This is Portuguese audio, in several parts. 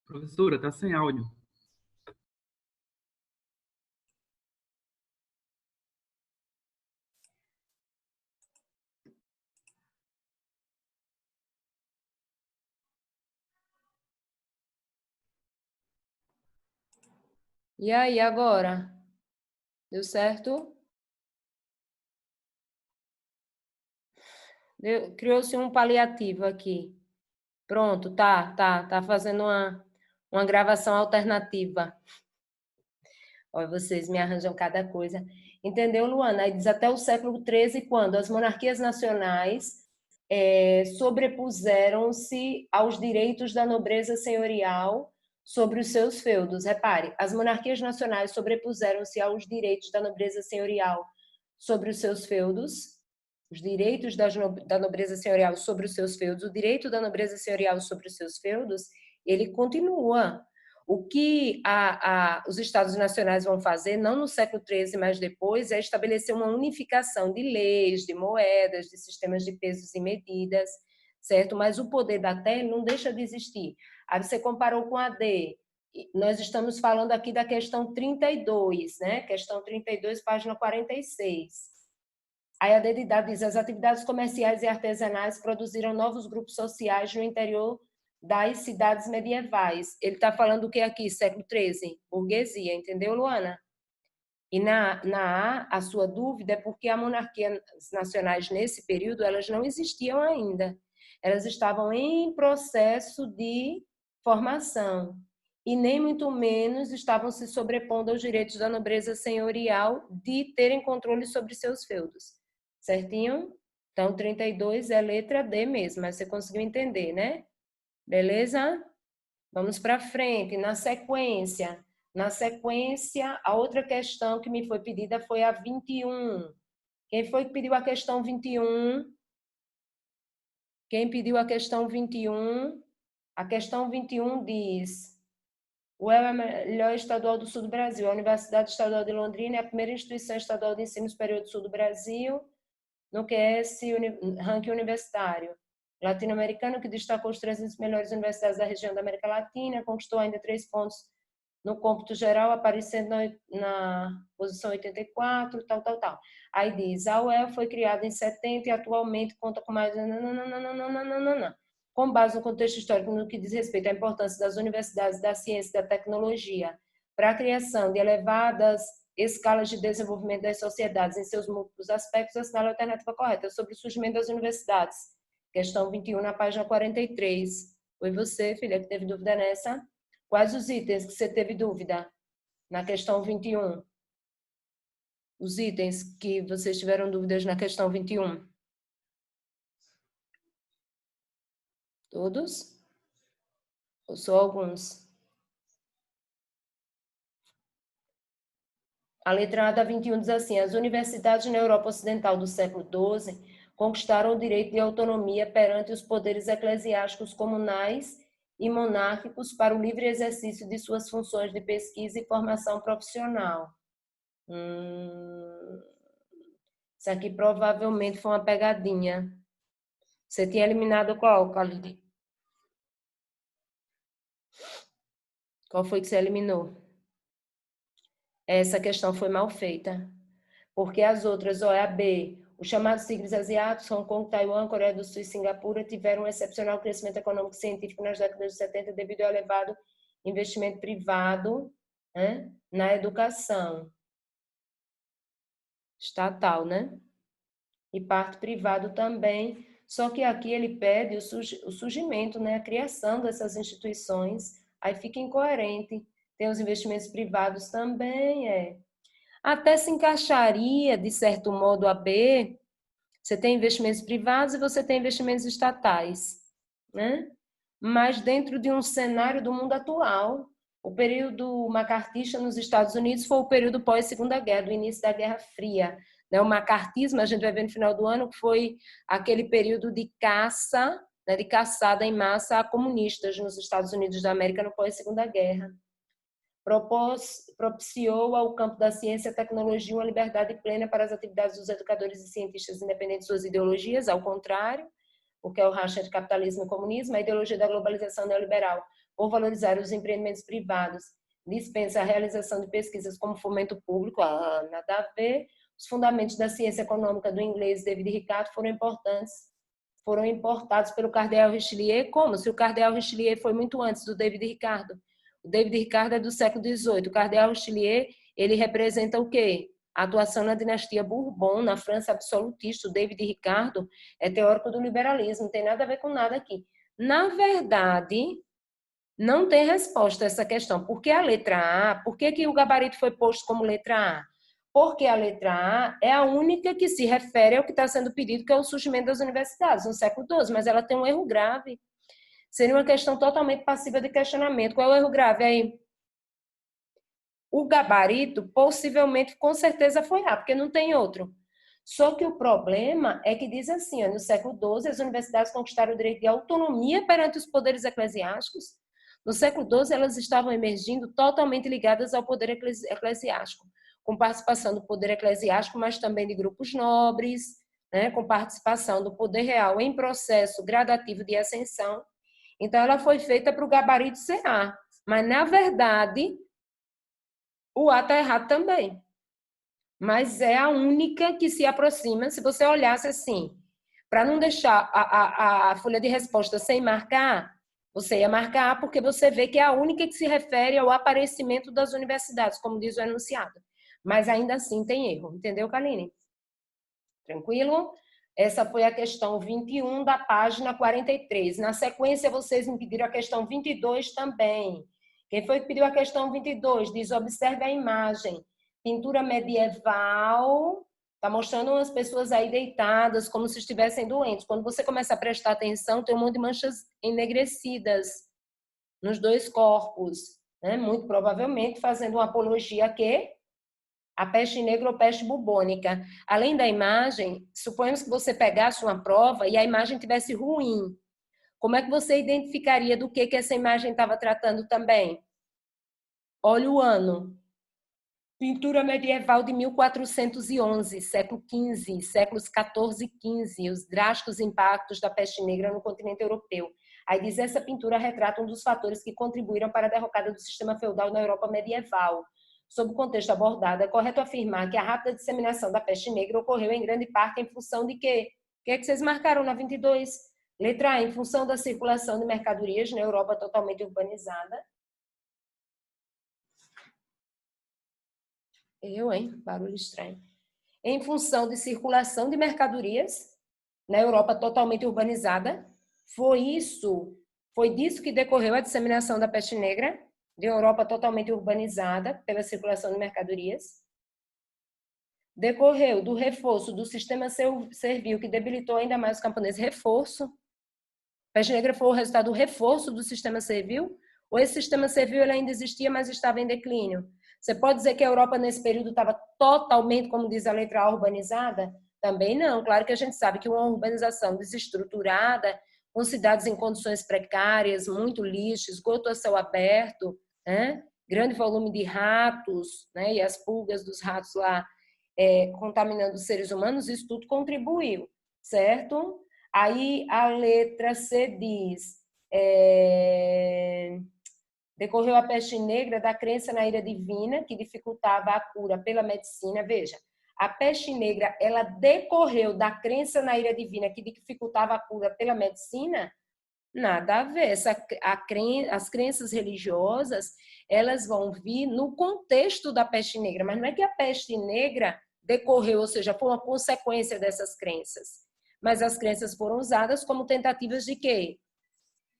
Professora, tá sem áudio. E aí, agora? Deu certo? Criou-se um paliativo aqui. Pronto, tá fazendo uma gravação alternativa. Olha, vocês me arranjam cada coisa. Entendeu, Luana? Aí diz até o século XIII, quando as monarquias nacionais sobrepuseram-se aos direitos da nobreza senhorial sobre os seus feudos. Repare, as monarquias nacionais sobrepuseram-se aos direitos da nobreza senhorial sobre os seus feudos, os direitos da nobreza senhorial sobre os seus feudos, o direito da nobreza senhorial sobre os seus feudos, ele continua. O que os Estados nacionais vão fazer, não no século XIII, mas depois, é estabelecer uma unificação de leis, de moedas, de sistemas de pesos e medidas, certo? Mas o poder da terra não deixa de existir. Aí você comparou com a D. Nós estamos falando aqui da questão 32, né? Questão 32, página 46. Aí a dedidade diz: as atividades comerciais e artesanais produziram novos grupos sociais no interior das cidades medievais. Ele está falando o que aqui? Século XIII, burguesia, entendeu, Luana? E na A sua dúvida é porque as monarquias nacionais, nesse período, elas não existiam ainda. Elas estavam em processo de formação e nem muito menos estavam se sobrepondo aos direitos da nobreza senhorial de terem controle sobre seus feudos. Certinho? Então, 32 é letra D mesmo, mas você conseguiu entender, né? Beleza? Vamos para frente. Na sequência, a outra questão que me foi pedida foi a 21. Quem foi que pediu a questão 21? Quem pediu a questão 21? A questão 21 diz: o UEL é a melhor estadual do sul do Brasil. A Universidade Estadual de Londrina é a primeira instituição estadual de ensino superior do sul do Brasil no QS Ranking Universitário Latino-Americano, que destacou os 300 melhores universidades da região da América Latina, conquistou ainda 3 pontos no cômputo geral, aparecendo na posição 84, tal. Aí diz: a UEL foi criada em 70 e atualmente conta com mais... Com base no contexto histórico no que diz respeito à importância das universidades da ciência e da tecnologia para a criação de elevadas escalas de desenvolvimento das sociedades em seus múltiplos aspectos, assinala a alternativa correta sobre o surgimento das universidades. Questão 21, na página 43. Foi você, filha, que teve dúvida nessa? Quais os itens que você teve dúvida na questão 21? Os itens que vocês tiveram dúvidas na questão 21? Todos? Ou só alguns? A letra A da 21 diz assim: as universidades na Europa Ocidental do século XII conquistaram o direito de autonomia perante os poderes eclesiásticos comunais e monárquicos para o livre exercício de suas funções de pesquisa e formação profissional. Isso aqui provavelmente foi uma pegadinha. Você tinha eliminado qual, Khalid? Qual foi que você eliminou? Essa questão foi mal feita. Porque as outras, a B, os chamados tigres asiáticos, Hong Kong, Taiwan, Coreia do Sul e Singapura, tiveram um excepcional crescimento econômico e científico nas décadas de 70 devido ao elevado investimento privado, né, na educação estatal, né? E parte privado também. Só que aqui ele pede o surgimento, né, a criação dessas instituições, aí fica incoerente. Tem os investimentos privados também, Até se encaixaria, de certo modo, a B. Você tem investimentos privados e você tem investimentos estatais, né? Mas dentro de um cenário do mundo atual, o período macartista nos Estados Unidos foi o período pós-Segunda Guerra, do início da Guerra Fria. O macartismo, a gente vai ver no final do ano, que foi aquele período de caça, de caçada em massa a comunistas nos Estados Unidos da América no pós-Segunda Guerra. Propiciou ao campo da ciência e tecnologia uma liberdade plena para as atividades dos educadores e cientistas independentes de suas ideologias, ao contrário, o que é o racha de capitalismo e comunismo, a ideologia da globalização neoliberal ou valorizar os empreendimentos privados, dispensa a realização de pesquisas como fomento público, nada a ver. Os fundamentos da ciência econômica do inglês David Ricardo foram importados pelo Cardeal Richelieu. Como? Se o Cardeal Richelieu foi muito antes do David Ricardo. O David Ricardo é do século XVIII. O Cardeal Richelieu, ele representa o quê? A atuação na dinastia Bourbon, na França absolutista. O David Ricardo é teórico do liberalismo, não tem nada a ver com nada aqui. Na verdade, não tem resposta a essa questão. Por que a letra A? Por que o gabarito foi posto como letra A? Porque a letra A é a única que se refere ao que está sendo pedido, que é o surgimento das universidades no século XII, mas ela tem um erro grave. Seria uma questão totalmente passiva de questionamento. Qual é o erro grave aí? O gabarito, possivelmente, com certeza foi A, porque não tem outro. Só que o problema é que diz assim, no século XII, as universidades conquistaram o direito de autonomia perante os poderes eclesiásticos. No século XII, elas estavam emergindo totalmente ligadas ao poder eclesiástico, com participação do poder eclesiástico, mas também de grupos nobres, né, com participação do poder real em processo gradativo de ascensão. Então, ela foi feita para o gabarito ser A, mas, na verdade, o A está errado também. Mas é a única que se aproxima, se você olhasse assim, para não deixar a folha de resposta sem marcar, você ia marcar A porque você vê que é a única que se refere ao aparecimento das universidades, como diz o enunciado. Mas ainda assim tem erro, entendeu, Kaline? Tranquilo? Essa foi a questão 21 da página 43. Na sequência, vocês me pediram a questão 22 também. Quem foi que pediu a questão 22? Diz, observe a imagem. Pintura medieval, está mostrando umas pessoas aí deitadas, como se estivessem doentes. Quando você começa a prestar atenção, tem um monte de manchas enegrecidas nos dois corpos, né? Muito provavelmente fazendo uma apologia a quê? A peste negra ou peste bubônica. Além da imagem, suponhamos que você pegasse uma prova e a imagem tivesse ruim. Como é que você identificaria do que essa imagem estava tratando também? Olha o ano. Pintura medieval de 1411, século XV, séculos XIV e XV, os drásticos impactos da peste negra no continente europeu. Aí diz, essa pintura retrata um dos fatores que contribuíram para a derrocada do sistema feudal na Europa medieval. Sob o contexto abordado, é correto afirmar que a rápida disseminação da peste negra ocorreu em grande parte em função de quê? O que é que vocês marcaram na 22? Letra A, em função da circulação de mercadorias na Europa totalmente urbanizada. Barulho estranho. Em função de circulação de mercadorias na Europa totalmente urbanizada. Foi disso que decorreu a disseminação da peste negra, de Europa totalmente urbanizada pela circulação de mercadorias. Decorreu do reforço do sistema servil, que debilitou ainda mais os camponeses. Reforço. A peste negra foi o resultado do reforço do sistema servil? Ou esse sistema servil ele ainda existia, mas estava em declínio? Você pode dizer que a Europa nesse período estava totalmente, como diz a letra A, urbanizada? Também não. Claro que a gente sabe que uma urbanização desestruturada, com cidades em condições precárias, muito lixo, esgoto a céu aberto, né? Grande volume de ratos, né? E as pulgas dos ratos lá contaminando os seres humanos, isso tudo contribuiu, certo? Aí a letra C diz... decorreu a peste negra da crença na ira divina, que dificultava a cura pela medicina. Veja, a peste negra, ela decorreu da crença na ira divina, que dificultava a cura pela medicina? Nada a ver. As crenças religiosas, elas vão vir no contexto da peste negra, mas não é que a peste negra decorreu, ou seja, foi uma consequência dessas crenças. Mas as crenças foram usadas como tentativas de quê?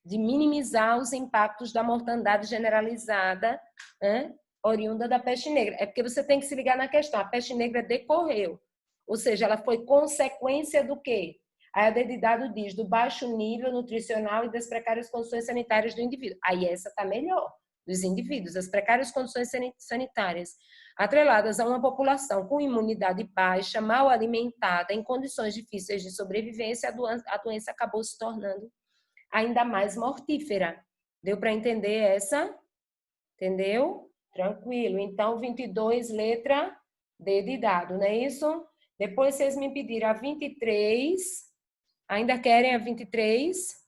De minimizar os impactos da mortandade generalizada, né, oriunda da peste negra. É porque você tem que se ligar na questão. A peste negra decorreu, ou seja, ela foi consequência do quê? Aí a dedidado diz do baixo nível nutricional e das precárias condições sanitárias do indivíduo. Aí essa está melhor, dos indivíduos. As precárias condições sanitárias atreladas a uma população com imunidade baixa, mal alimentada, em condições difíceis de sobrevivência, a doença acabou se tornando ainda mais mortífera. Deu para entender essa? Entendeu? Tranquilo. Então, 22, letra D de dado, não é isso? Depois vocês me pediram a 23. Ainda querem a 23?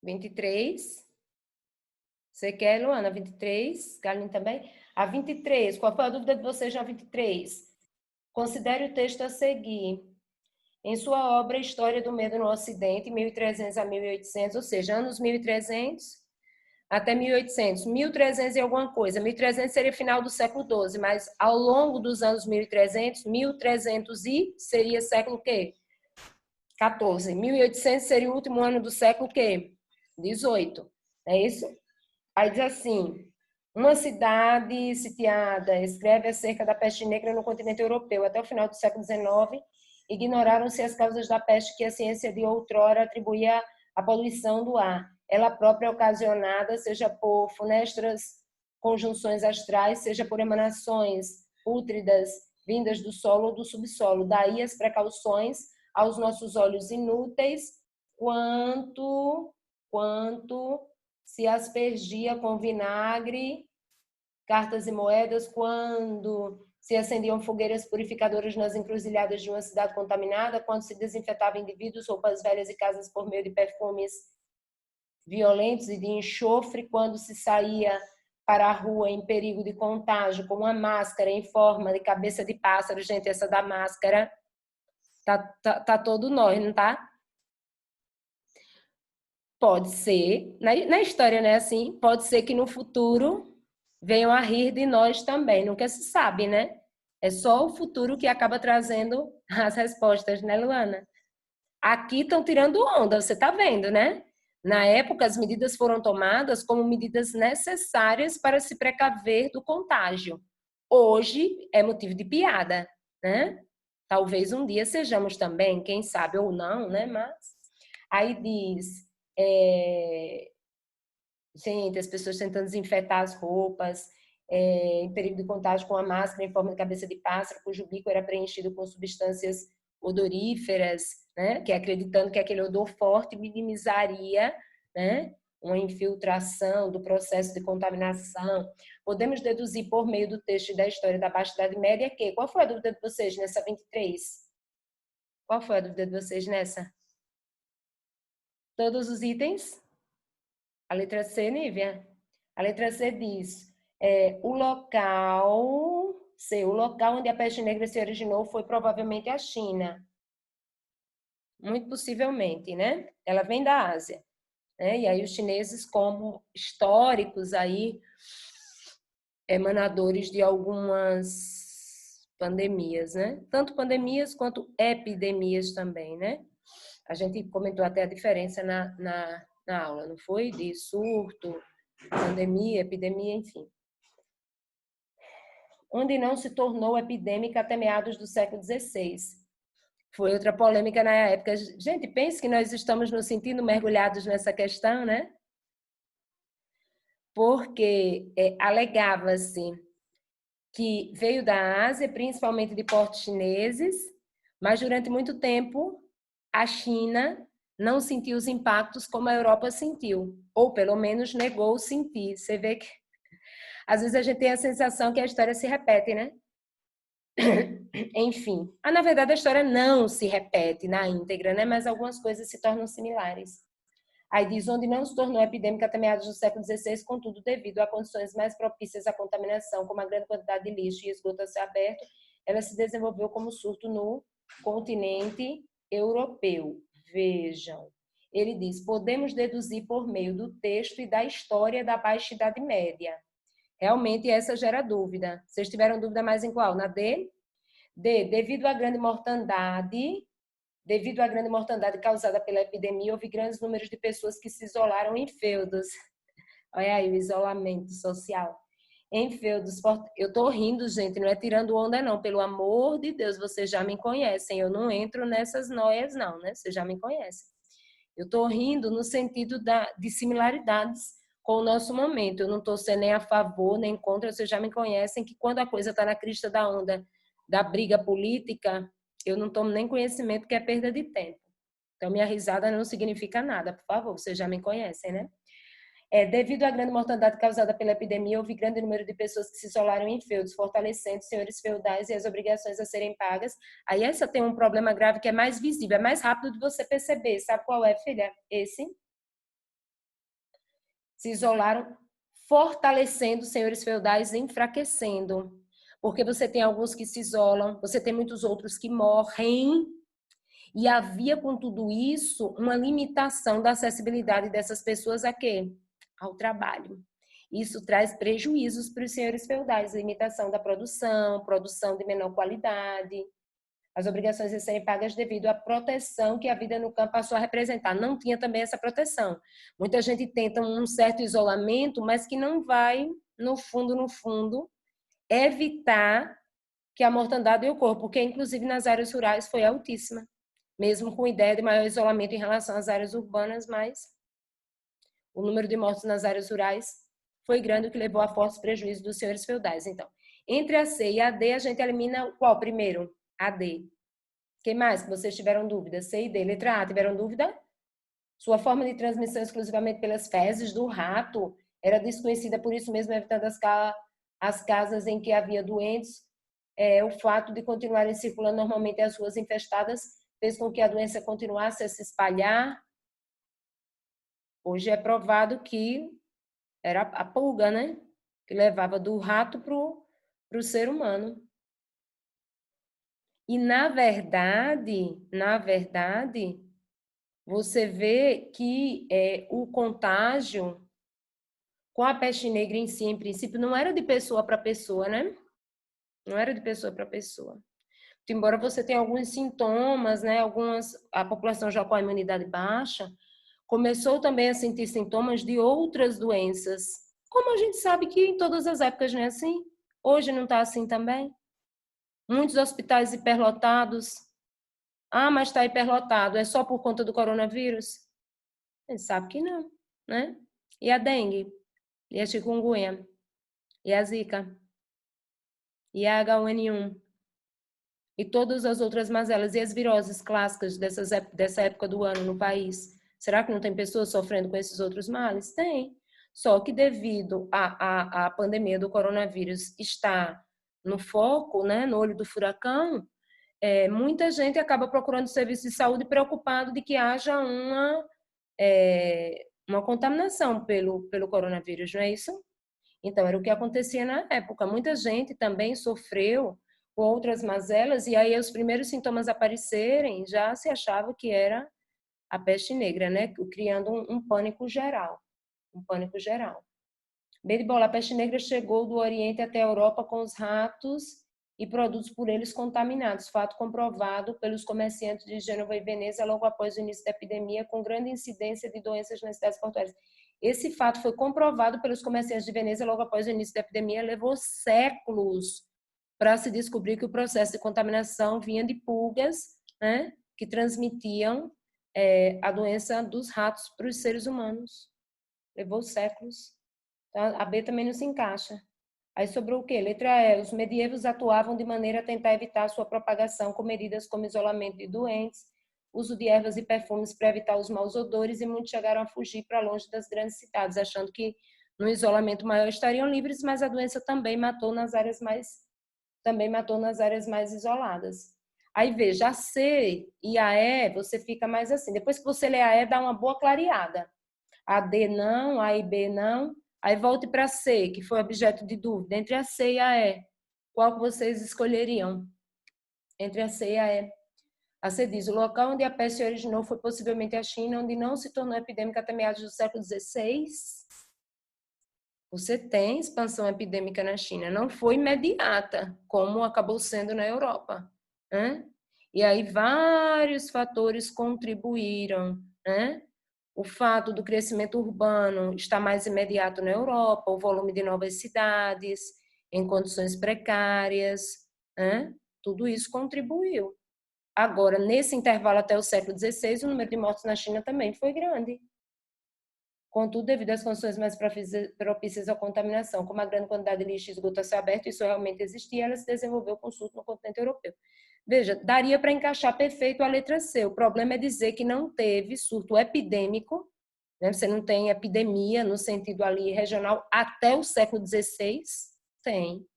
23. Você quer, Luana? 23? Galinho também? A 23. Qual foi a dúvida de vocês na 23? Considere o texto a seguir. Em sua obra História do Medo no Ocidente, 1300 a 1800, ou seja, anos 1300 até 1800. 1300 e alguma coisa. 1300 seria final do século XII, mas ao longo dos anos 1300, 1300 e seria século quê? 14. 1800 seria o último ano do século quê? 18. É isso? Aí diz assim: uma cidade sitiada escreve acerca da peste negra no continente europeu. Até o final do século XIX, ignoraram-se as causas da peste que a ciência de outrora atribuía à poluição do ar. Ela própria ocasionada, seja por funestas conjunções astrais, seja por emanações pútridas vindas do solo ou do subsolo. Daí as precauções aos nossos olhos inúteis, quanto se aspergia com vinagre, cartas e moedas, quando se acendiam fogueiras purificadoras nas encruzilhadas de uma cidade contaminada, quando se desinfetavam indivíduos, roupas velhas e casas por meio de perfumes violentos e de enxofre, quando se saía para a rua em perigo de contágio com uma máscara em forma de cabeça de pássaro. Gente, essa da máscara tá todo nós, não tá? Pode ser, na história, né, assim, pode ser que no futuro venham a rir de nós também, nunca se sabe, né? É só o futuro que acaba trazendo as respostas, né, Luana? Aqui estão tirando onda, você está vendo, né? Na época, as medidas foram tomadas como medidas necessárias para se precaver do contágio. Hoje é motivo de piada, né? Talvez um dia sejamos também, quem sabe ou não, né? Mas aí diz, gente, as pessoas tentando desinfetar as roupas, em perigo de contágio com a máscara em forma de cabeça de pássaro, cujo bico era preenchido com substâncias odoríferas, né? Que acreditando que aquele odor forte minimizaria, né? Uma infiltração do processo de contaminação. Podemos deduzir por meio do texto e da história da Baixa Idade Média que... Qual foi a dúvida de vocês nessa 23? Qual foi a dúvida de vocês nessa? Todos os itens? A letra C, Nívia? A letra C diz, o local onde a peste negra se originou foi provavelmente a China. Muito possivelmente, né? Ela vem da Ásia. Né? E aí os chineses, como históricos aí, emanadores de algumas pandemias, né? Tanto pandemias quanto epidemias também, né? A gente comentou até a diferença na aula, não foi? De surto, pandemia, epidemia, enfim. Onde não se tornou epidêmica até meados do século XVI. Foi outra polêmica na época. Gente, pense que nós estamos nos sentindo mergulhados nessa questão, né? Porque alegava-se que veio da Ásia, principalmente de portos chineses, mas durante muito tempo a China não sentiu os impactos como a Europa sentiu, ou pelo menos negou sentir. Você vê que às vezes a gente tem a sensação que a história se repete, né? Enfim, na verdade a história não se repete na íntegra, né? Mas algumas coisas se tornam similares. Aí diz, onde não se tornou epidêmica até meados do século XVI, contudo, devido a condições mais propícias à contaminação, como a grande quantidade de lixo e esgoto a céu aberto, ela se desenvolveu como surto no continente europeu. Vejam, ele diz, podemos deduzir por meio do texto e da história da Baixa Idade Média. Realmente essa gera dúvida. Vocês tiveram dúvida mais em qual? Na D? D, devido à grande mortandade causada pela epidemia, houve grandes números de pessoas que se isolaram em feudos. Olha aí o isolamento social. Em feudos. Eu tô rindo, gente, não é tirando onda, não. Pelo amor de Deus, vocês já me conhecem. Eu não entro nessas noias, não, né? Vocês já me conhecem. Eu tô rindo no sentido de similaridades com o nosso momento. Eu não estou sendo nem a favor, nem contra. Vocês já me conhecem que quando a coisa está na crista da onda da briga política, eu não tomo nem conhecimento que é perda de tempo. Então, minha risada não significa nada, por favor, vocês já me conhecem, né? Devido à grande mortandade causada pela epidemia, houve grande número de pessoas que se isolaram em feudos, fortalecendo os senhores feudais e as obrigações a serem pagas. Aí essa tem um problema grave que é mais visível, é mais rápido de você perceber. Sabe qual é, filha? Esse se isolaram, fortalecendo os senhores feudais e enfraquecendo. Porque você tem alguns que se isolam, você tem muitos outros que morrem, e havia com tudo isso uma limitação da acessibilidade dessas pessoas a quê? Ao trabalho. Isso traz prejuízos para os senhores feudais, limitação da produção, produção de menor qualidade, as obrigações de serem pagas devido à proteção que a vida no campo passou a representar. Não tinha também essa proteção. Muita gente tenta um certo isolamento, mas que não vai, no fundo, evitar que a mortandade ocorra, porque inclusive nas áreas rurais foi altíssima, mesmo com ideia de maior isolamento em relação às áreas urbanas, mas o número de mortos nas áreas rurais foi grande, o que levou a fortes prejuízos dos senhores feudais. Então, entre a C e a D, a gente elimina qual primeiro? A D. Quem mais que vocês tiveram dúvida? C e D. Letra A, tiveram dúvida? Sua forma de transmissão exclusivamente pelas fezes do rato era desconhecida, por isso mesmo, evitando as casas em que havia doentes. O fato de continuarem circulando normalmente as ruas infestadas fez com que a doença continuasse a se espalhar. Hoje é provado que era a pulga, né? Que levava do rato para o ser humano. E, na verdade, você vê que o contágio com a peste negra em si, em princípio, não era de pessoa para pessoa, né? Não era de pessoa para pessoa. Embora você tenha alguns sintomas, né? A população já com a imunidade baixa, começou também a sentir sintomas de outras doenças. Como a gente sabe que em todas as épocas não é assim? Hoje não está assim também? Muitos hospitais hiperlotados. Ah, mas está hiperlotado. É só por conta do coronavírus? A gente sabe que não, né? E a dengue? E a chikungunya? E a zika? E a H1N1? E todas as outras mazelas? E as viroses clássicas dessa época do ano no país? Será que não tem pessoas sofrendo com esses outros males? Tem. Só que devido à pandemia do coronavírus estar no foco, né, no olho do furacão, muita gente acaba procurando serviço de saúde preocupado de que haja uma contaminação pelo coronavírus, não é isso? Então, era o que acontecia na época. Muita gente também sofreu com outras mazelas, e aí os primeiros sintomas aparecerem, já se achava que era a peste negra, né? Criando um pânico geral. Um pânico geral. Bem de bola, a peste negra chegou do Oriente até a Europa com os ratos e produtos por eles contaminados, fato comprovado pelos comerciantes de Gênova e Veneza logo após o início da epidemia, com grande incidência de doenças nas cidades portuárias. Esse fato foi comprovado pelos comerciantes de Veneza logo após o início da epidemia, levou séculos para se descobrir que o processo de contaminação vinha de pulgas, né, que transmitiam a doença dos ratos para os seres humanos. Levou séculos. Então, a B também não se encaixa. Aí sobrou o quê? Letra E. Os medievos atuavam de maneira a tentar evitar a sua propagação com medidas como isolamento de doentes, uso de ervas e perfumes para evitar os maus odores, e muitos chegaram a fugir para longe das grandes cidades, achando que no isolamento maior estariam livres, mas a doença também matou nas áreas mais isoladas. Aí veja, a C e a E, você fica mais assim. Depois que você lê a E, dá uma boa clareada. A D não, A e B não. Aí volte para C, que foi objeto de dúvida. Entre a C e a E, qual que vocês escolheriam? Entre a C e a E. A C diz, o local onde a peste se originou foi possivelmente a China, onde não se tornou epidêmica até meados do século XVI. Você tem expansão epidêmica na China. Não foi imediata, como acabou sendo na Europa, né? E aí vários fatores contribuíram, né? O fato do crescimento urbano estar mais imediato na Europa, o volume de novas cidades em condições precárias, né? Tudo isso contribuiu. Agora, nesse intervalo até o século XVI, o número de mortes na China também foi grande. Contudo, devido às condições mais propícias à contaminação, como a grande quantidade de lixo e esgoto a céu aberto, isso realmente existia, ela se desenvolveu com surto no continente europeu. Veja, daria para encaixar perfeito a letra C. O problema é dizer que não teve surto epidêmico, né? Você não tem epidemia no sentido ali regional até o século XVI? Tem.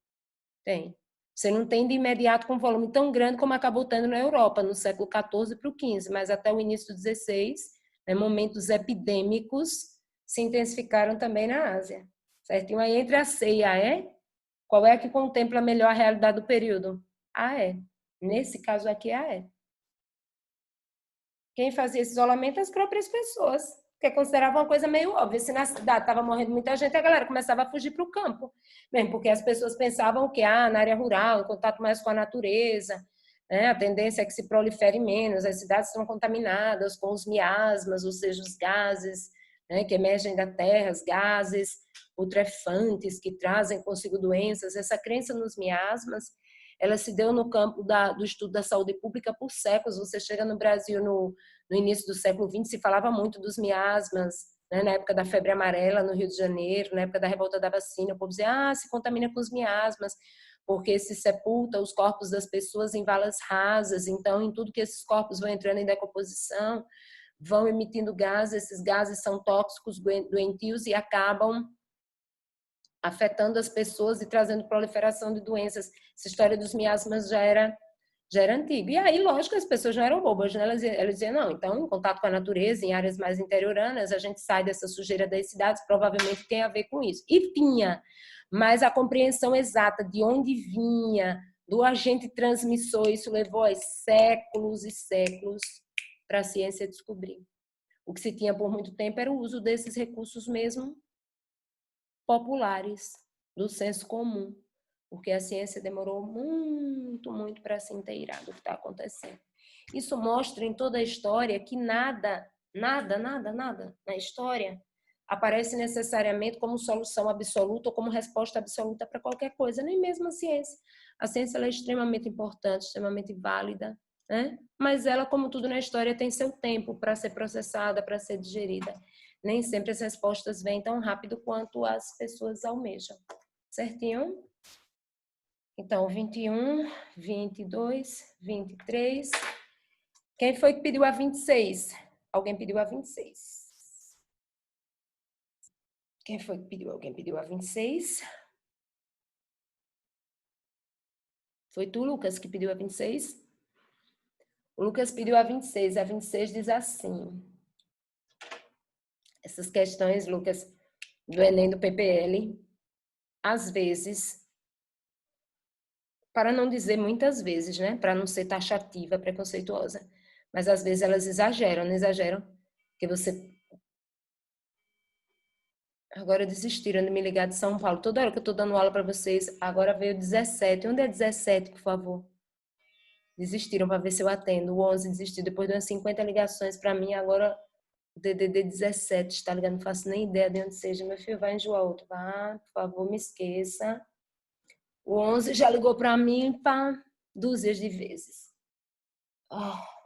Você não tem de imediato com um volume tão grande como acabou tendo na Europa, no século XIV para o XV, mas até o início do XVI, momentos epidêmicos se intensificaram também na Ásia. Certinho? Aí entre a C e a E, qual é a que contempla melhor a realidade do período? A E. Nesse caso aqui, a E. Quem fazia esse isolamento? As próprias pessoas, que consideravam uma coisa meio óbvia. Se na cidade estava morrendo muita gente, a galera começava a fugir para o campo. Mesmo porque as pessoas pensavam que na área rural, em contato mais com a natureza, né, a tendência é que se prolifere menos, as cidades estão contaminadas com os miasmas, ou seja, os gases, né, que emergem da terra, os gases putrefantes que trazem consigo doenças. Essa crença nos miasmas, ela se deu no campo do estudo da saúde pública por séculos. Você chega no Brasil no início do século XX, se falava muito dos miasmas, né? Na época da febre amarela no Rio de Janeiro, na época da revolta da vacina, o povo dizia, se contamina com os miasmas, porque se sepulta os corpos das pessoas em valas rasas, então em tudo que esses corpos vão entrando em decomposição, vão emitindo gases, esses gases são tóxicos, doentios e acabam afetando as pessoas e trazendo proliferação de doenças. Essa história dos miasmas já era antiga. E aí, lógico, as pessoas não eram bobas, né? Elas diziam, não, então, em contato com a natureza, em áreas mais interioranas, a gente sai dessa sujeira das cidades, provavelmente tem a ver com isso. E tinha, mas a compreensão exata de onde vinha, do agente transmissor, isso levou séculos e séculos para a ciência descobrir. O que se tinha por muito tempo era o uso desses recursos mesmo populares, do senso comum, porque a ciência demorou muito, muito para se inteirar do que está acontecendo. Isso mostra em toda a história que nada na história aparece necessariamente como solução absoluta ou como resposta absoluta para qualquer coisa, nem mesmo a ciência. A ciência ela é extremamente importante, extremamente válida, né? Mas ela, como tudo na história, tem seu tempo para ser processada, para ser digerida. Nem sempre as respostas vêm tão rápido quanto as pessoas almejam. Certinho? Então, 21, 22, 23. Quem foi que pediu a 26? Alguém pediu a 26. Quem foi que pediu? Alguém pediu a 26? Foi tu, Lucas, que pediu a 26? O Lucas pediu a 26. A 26 diz assim. Essas questões, Lucas, do Enem do PPL, às vezes, para não dizer muitas vezes, né? Para não ser taxativa, preconceituosa, mas às vezes elas exageram, não exageram? Que você... Agora desistiram de me ligar de São Paulo. Toda hora que eu estou dando aula para vocês, agora veio 17. Onde é 17, por favor? Desistiram para ver se eu atendo. O 11 desistiu depois de umas 50 ligações para mim. Agora o DDD 17 está ligando. Não faço nem ideia de onde seja. Meu filho, vai enjoar outro. Vá, por favor, me esqueça. O 11 já ligou para mim para dúzias de vezes. Oh.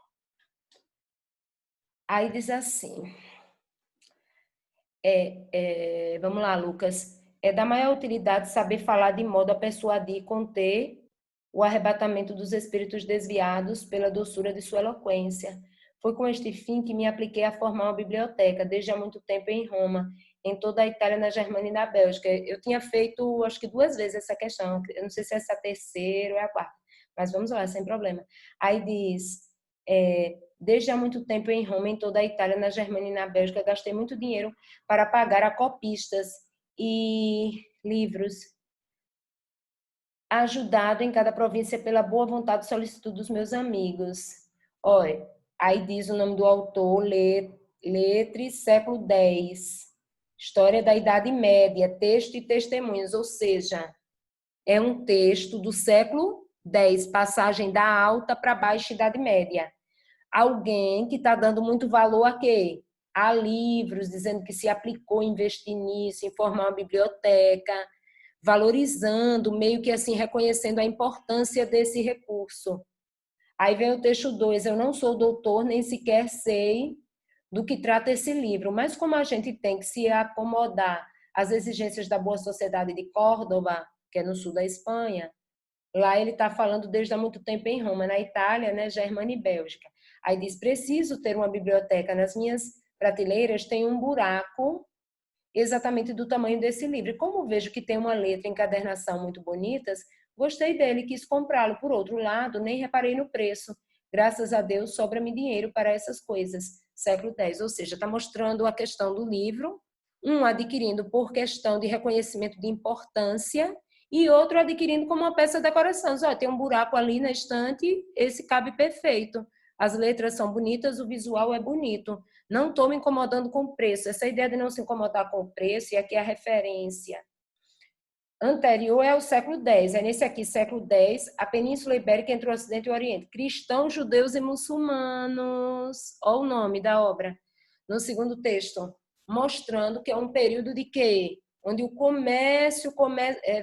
Aí diz assim, vamos lá, Lucas, é da maior utilidade saber falar de modo a persuadir e conter o arrebatamento dos espíritos desviados pela doçura de sua eloquência. Foi com este fim que me apliquei a formar uma biblioteca, desde há muito tempo em Roma, em toda a Itália, na Germânia e na Bélgica. Eu tinha feito, acho que 2 vezes essa questão, eu não sei se essa é a terceira ou é a quarta, mas vamos lá, sem problema. Aí diz... desde há muito tempo em Roma, em toda a Itália, na Germânia e na Bélgica, gastei muito dinheiro para pagar a copistas e livros, ajudado em cada província pela boa vontade e solicitude dos meus amigos. Olha, aí diz o nome do autor, Lettres, século X, História da Idade Média, Texto e Testemunhos, ou seja, é um texto do século X, passagem da Alta para a Baixa Idade Média. Alguém que está dando muito valor a quê? A livros, dizendo que se aplicou, investir nisso, em formar uma biblioteca, valorizando, meio que assim, reconhecendo a importância desse recurso. Aí vem o texto 2, eu não sou doutor, nem sequer sei do que trata esse livro, mas como a gente tem que se acomodar às exigências da boa sociedade de Córdoba, que é no sul da Espanha, lá ele está falando desde há muito tempo em Roma, na Itália, né, Germânia e Bélgica. Aí diz, preciso ter uma biblioteca. Nas minhas prateleiras tem um buraco exatamente do tamanho desse livro. Como vejo que tem uma letra e encadernação muito bonitas, gostei dele e quis comprá-lo. Por outro lado, nem reparei no preço. Graças a Deus, sobra-me dinheiro para essas coisas. Século X. Ou seja, está mostrando a questão do livro, Um adquirindo por questão de reconhecimento de importância e outro adquirindo como uma peça de decoração. Olha, tem um buraco ali na estante, esse cabe perfeito. As letras são bonitas, o visual é bonito. Não estou me incomodando com o preço. Essa ideia de não se incomodar com o preço, e aqui a referência anterior é o século X. É nesse aqui, século X, a Península Ibérica entre o Ocidente e o Oriente. Cristãos, judeus e muçulmanos. Olha o nome da obra. No segundo texto, mostrando que é um período de quê? Onde o comércio começa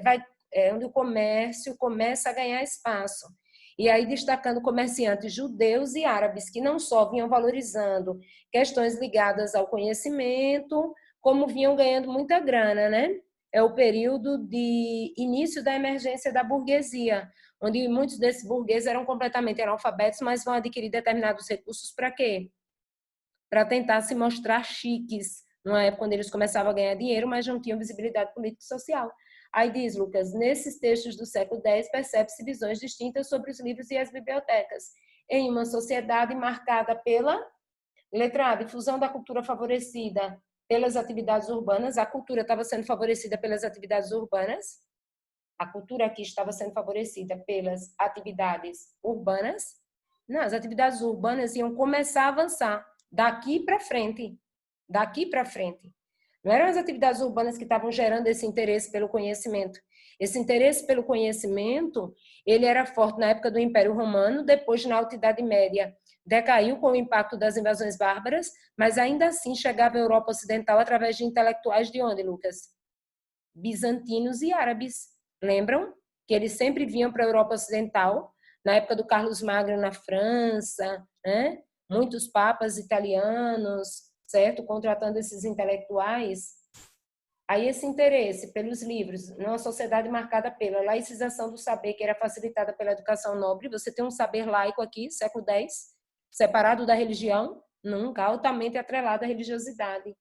a ganhar espaço. E aí destacando comerciantes judeus e árabes, que não só vinham valorizando questões ligadas ao conhecimento, como vinham ganhando muita grana, né? É o período de início da emergência da burguesia, onde muitos desses burgueses eram completamente analfabetos, mas vão adquirir determinados recursos para quê? Para tentar se mostrar chiques, numa época quando eles começavam a ganhar dinheiro, mas não tinham visibilidade política e social. Aí diz, Lucas, nesses textos do século X, percebe-se visões distintas sobre os livros e as bibliotecas, em uma sociedade marcada pela, letra A, difusão da cultura favorecida pelas atividades urbanas. A cultura estava sendo favorecida pelas atividades urbanas. A cultura aqui estava sendo favorecida pelas atividades urbanas. Não, as atividades urbanas iam começar a avançar daqui para frente. Daqui para frente. Não eram as atividades urbanas que estavam gerando esse interesse pelo conhecimento. Esse interesse pelo conhecimento, ele era forte na época do Império Romano, depois na Alta Idade Média decaiu com o impacto das invasões bárbaras, mas ainda assim chegava à Europa Ocidental através de intelectuais de onde, Lucas? Bizantinos e árabes. Lembram? Que eles sempre vinham para a Europa Ocidental, na época do Carlos Magno na França, né? Muitos papas italianos, certo? Contratando esses intelectuais. Aí esse interesse pelos livros, numa sociedade marcada pela laicização do saber, que era facilitada pela educação nobre, você tem um saber laico aqui, século X, separado da religião, nunca, altamente atrelado à religiosidade.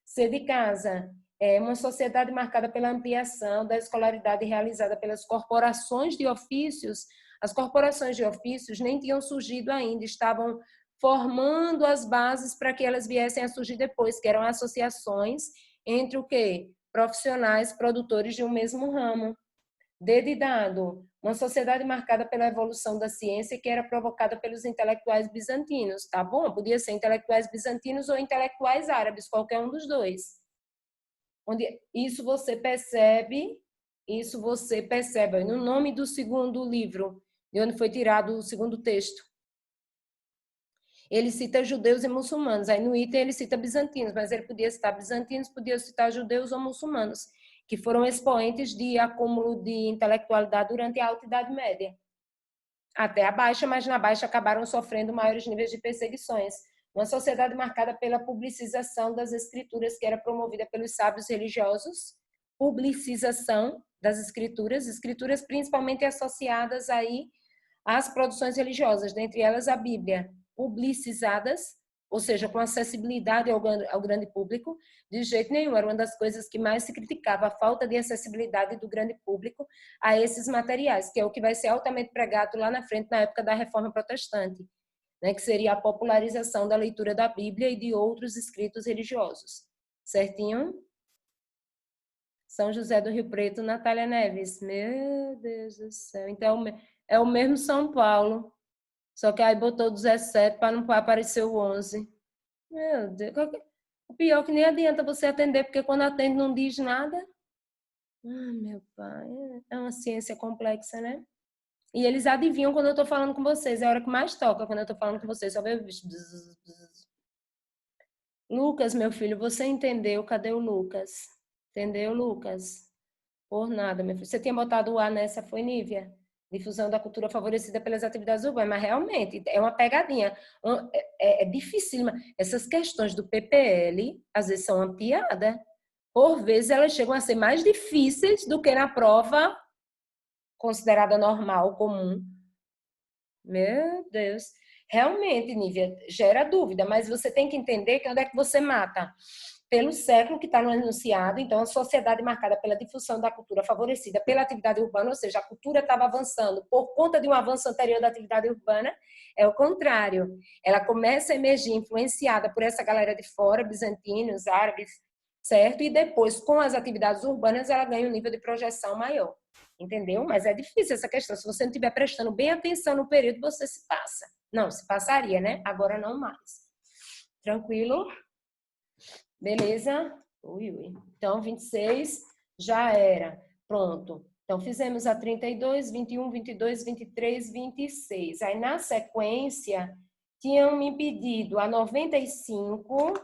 Ser de casa é uma sociedade marcada pela ampliação da escolaridade realizada pelas corporações de ofícios. As corporações de ofícios nem tinham surgido ainda, estavam formando as bases para que elas viessem a surgir depois, que eram associações entre o quê? Profissionais, produtores de um mesmo ramo. Dedidado, uma sociedade marcada pela evolução da ciência que era provocada pelos intelectuais bizantinos, tá bom? Podia ser intelectuais bizantinos ou intelectuais árabes, qualquer um dos dois. Onde isso você percebe no nome do segundo livro, de onde foi tirado o segundo texto. Ele cita judeus e muçulmanos, aí no item ele cita bizantinos, mas ele podia citar bizantinos, podia citar judeus ou muçulmanos, que foram expoentes de acúmulo de intelectualidade durante a Alta Idade Média. Até a Baixa, mas na Baixa acabaram sofrendo maiores níveis de perseguições. Uma sociedade marcada pela publicização das escrituras, que era promovida pelos sábios religiosos, publicização das escrituras principalmente associadas aí às produções religiosas, dentre elas a Bíblia, publicizadas, ou seja, com acessibilidade ao grande público, de jeito nenhum. Era uma das coisas que mais se criticava, a falta de acessibilidade do grande público a esses materiais, que é o que vai ser altamente pregado lá na frente, na época da Reforma Protestante, né, que seria a popularização da leitura da Bíblia e de outros escritos religiosos. Certinho? São José do Rio Preto, Natália Neves. Meu Deus do céu. Então, é o mesmo São Paulo. Só que aí botou 17 para não aparecer o 11. Meu Deus. O pior é que nem adianta você atender, porque quando atende não diz nada. Ah, meu pai. É uma ciência complexa, né? E eles adivinham quando eu estou falando com vocês. É a hora que mais toca quando eu estou falando com vocês. Só vê o bicho. Lucas, meu filho, você entendeu? Cadê o Lucas? Entendeu, Lucas? Por nada, meu filho. Você tinha botado o A nessa, foi, Nívia? Difusão da cultura favorecida pelas atividades urbanas, mas realmente é uma pegadinha. É dificílima. Essas questões do PPL, às vezes, são uma piada. Por vezes, elas chegam a ser mais difíceis do que na prova considerada normal, comum. Meu Deus. Realmente, Nívia, gera dúvida, mas você tem que entender que onde é que você mata. Pelo século que está no enunciado, então a sociedade marcada pela difusão da cultura favorecida pela atividade urbana, ou seja, a cultura estava avançando por conta de um avanço anterior da atividade urbana, é o contrário. Ela começa a emergir influenciada por essa galera de fora, bizantinos, árabes, certo? E depois, com as atividades urbanas, ela ganha um nível de projeção maior, entendeu? Mas é difícil essa questão. Se você não estiver prestando bem atenção no período, você se passa. Não, se passaria, né? Agora não mais. Tranquilo? Beleza? Ui, ui. Então, 26 já era. Pronto. Então, fizemos a 32, 21, 22, 23, 26. Aí, na sequência, tinham me pedido a 95.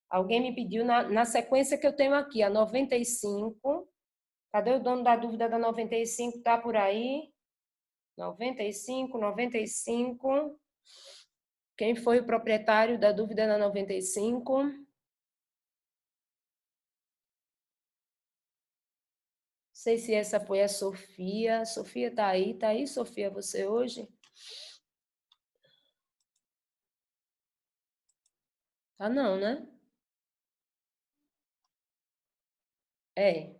Alguém me pediu na sequência que eu tenho aqui, a 95. Cadê o dono da dúvida da 95? Tá por aí? 95, 95. Quem foi o proprietário da dúvida da 95? Não sei se essa foi a Sofia. Sofia tá aí? Tá aí, Sofia, você hoje? Tá não, né? É.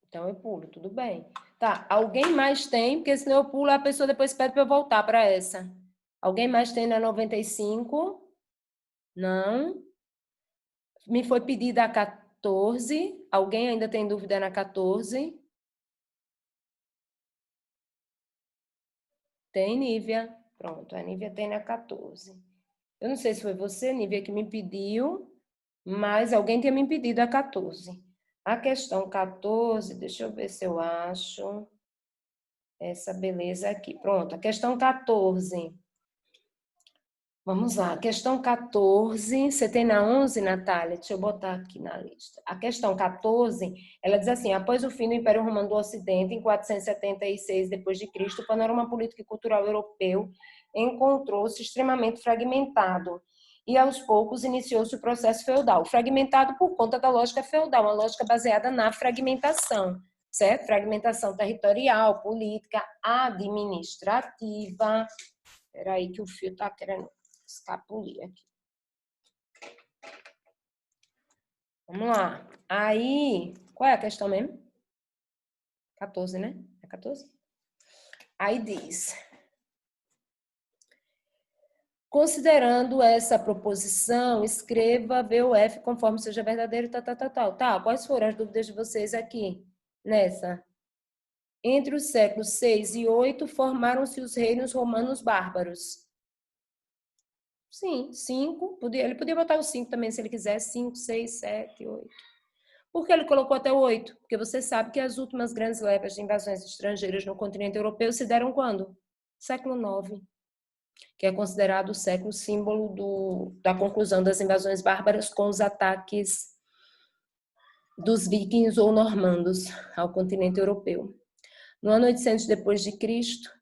Então eu pulo, tudo bem. Tá, alguém mais tem? Porque senão eu pulo, a pessoa depois pede para eu voltar para essa. Alguém mais tem na 95? Não. Me foi pedida a 14. Alguém ainda tem dúvida na 14? Tem, Nívia. Pronto, a Nívia tem na 14. Eu não sei se foi você, Nívia, que me pediu, mas alguém tinha me pedido a 14. A questão 14, deixa eu ver se eu acho essa beleza aqui. Pronto, a questão 14. Vamos lá, questão 14, você tem na 11, Natália? Deixa eu botar aqui na lista. A questão 14, ela diz assim, após o fim do Império Romano do Ocidente, em 476 d.C., o panorama político e cultural europeu encontrou-se extremamente fragmentado e, aos poucos, iniciou-se o processo feudal. Fragmentado por conta da lógica feudal, uma lógica baseada na fragmentação, certo? Fragmentação territorial, política, administrativa. Espera aí que o fio está querendo escapulir aqui. Vamos lá. Aí, qual é a questão mesmo? 14, né? É 14? Aí diz: considerando essa proposição, escreva VOF conforme seja verdadeiro, tal. Tá, quais foram as dúvidas de vocês aqui nessa? Entre os séculos 6 e 8 formaram-se os reinos romanos bárbaros. Sim, 5. Ele podia botar o 5 também, se ele quiser. 5, 6, 7, 8. Por que ele colocou até o 8? Porque você sabe que as últimas grandes levas de invasões estrangeiras no continente europeu se deram quando? Século IX, que é considerado o século símbolo da conclusão das invasões bárbaras com os ataques dos vikings ou normandos ao continente europeu. No ano 800 depois de Cristo,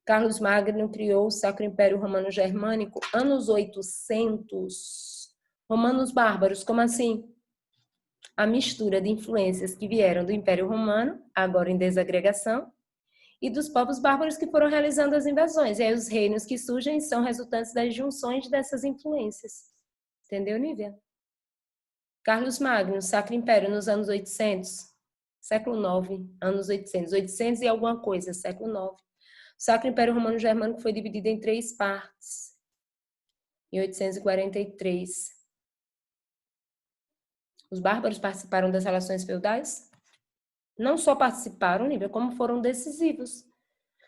Carlos Magno criou o Sacro Império Romano Germânico. Anos 800, romanos bárbaros, como assim? A mistura de influências que vieram do Império Romano, agora em desagregação, e dos povos bárbaros que foram realizando as invasões. E aí os reinos que surgem são resultantes das junções dessas influências. Entendeu, Nívia? Carlos Magno, Sacro Império nos anos 800, século IX, anos 800, 800 e alguma coisa, século IX. O Sacro Império Romano Germânico foi dividido em 3 partes, em 843. Os bárbaros participaram das relações feudais? Não só participaram, Nívia, como foram decisivos.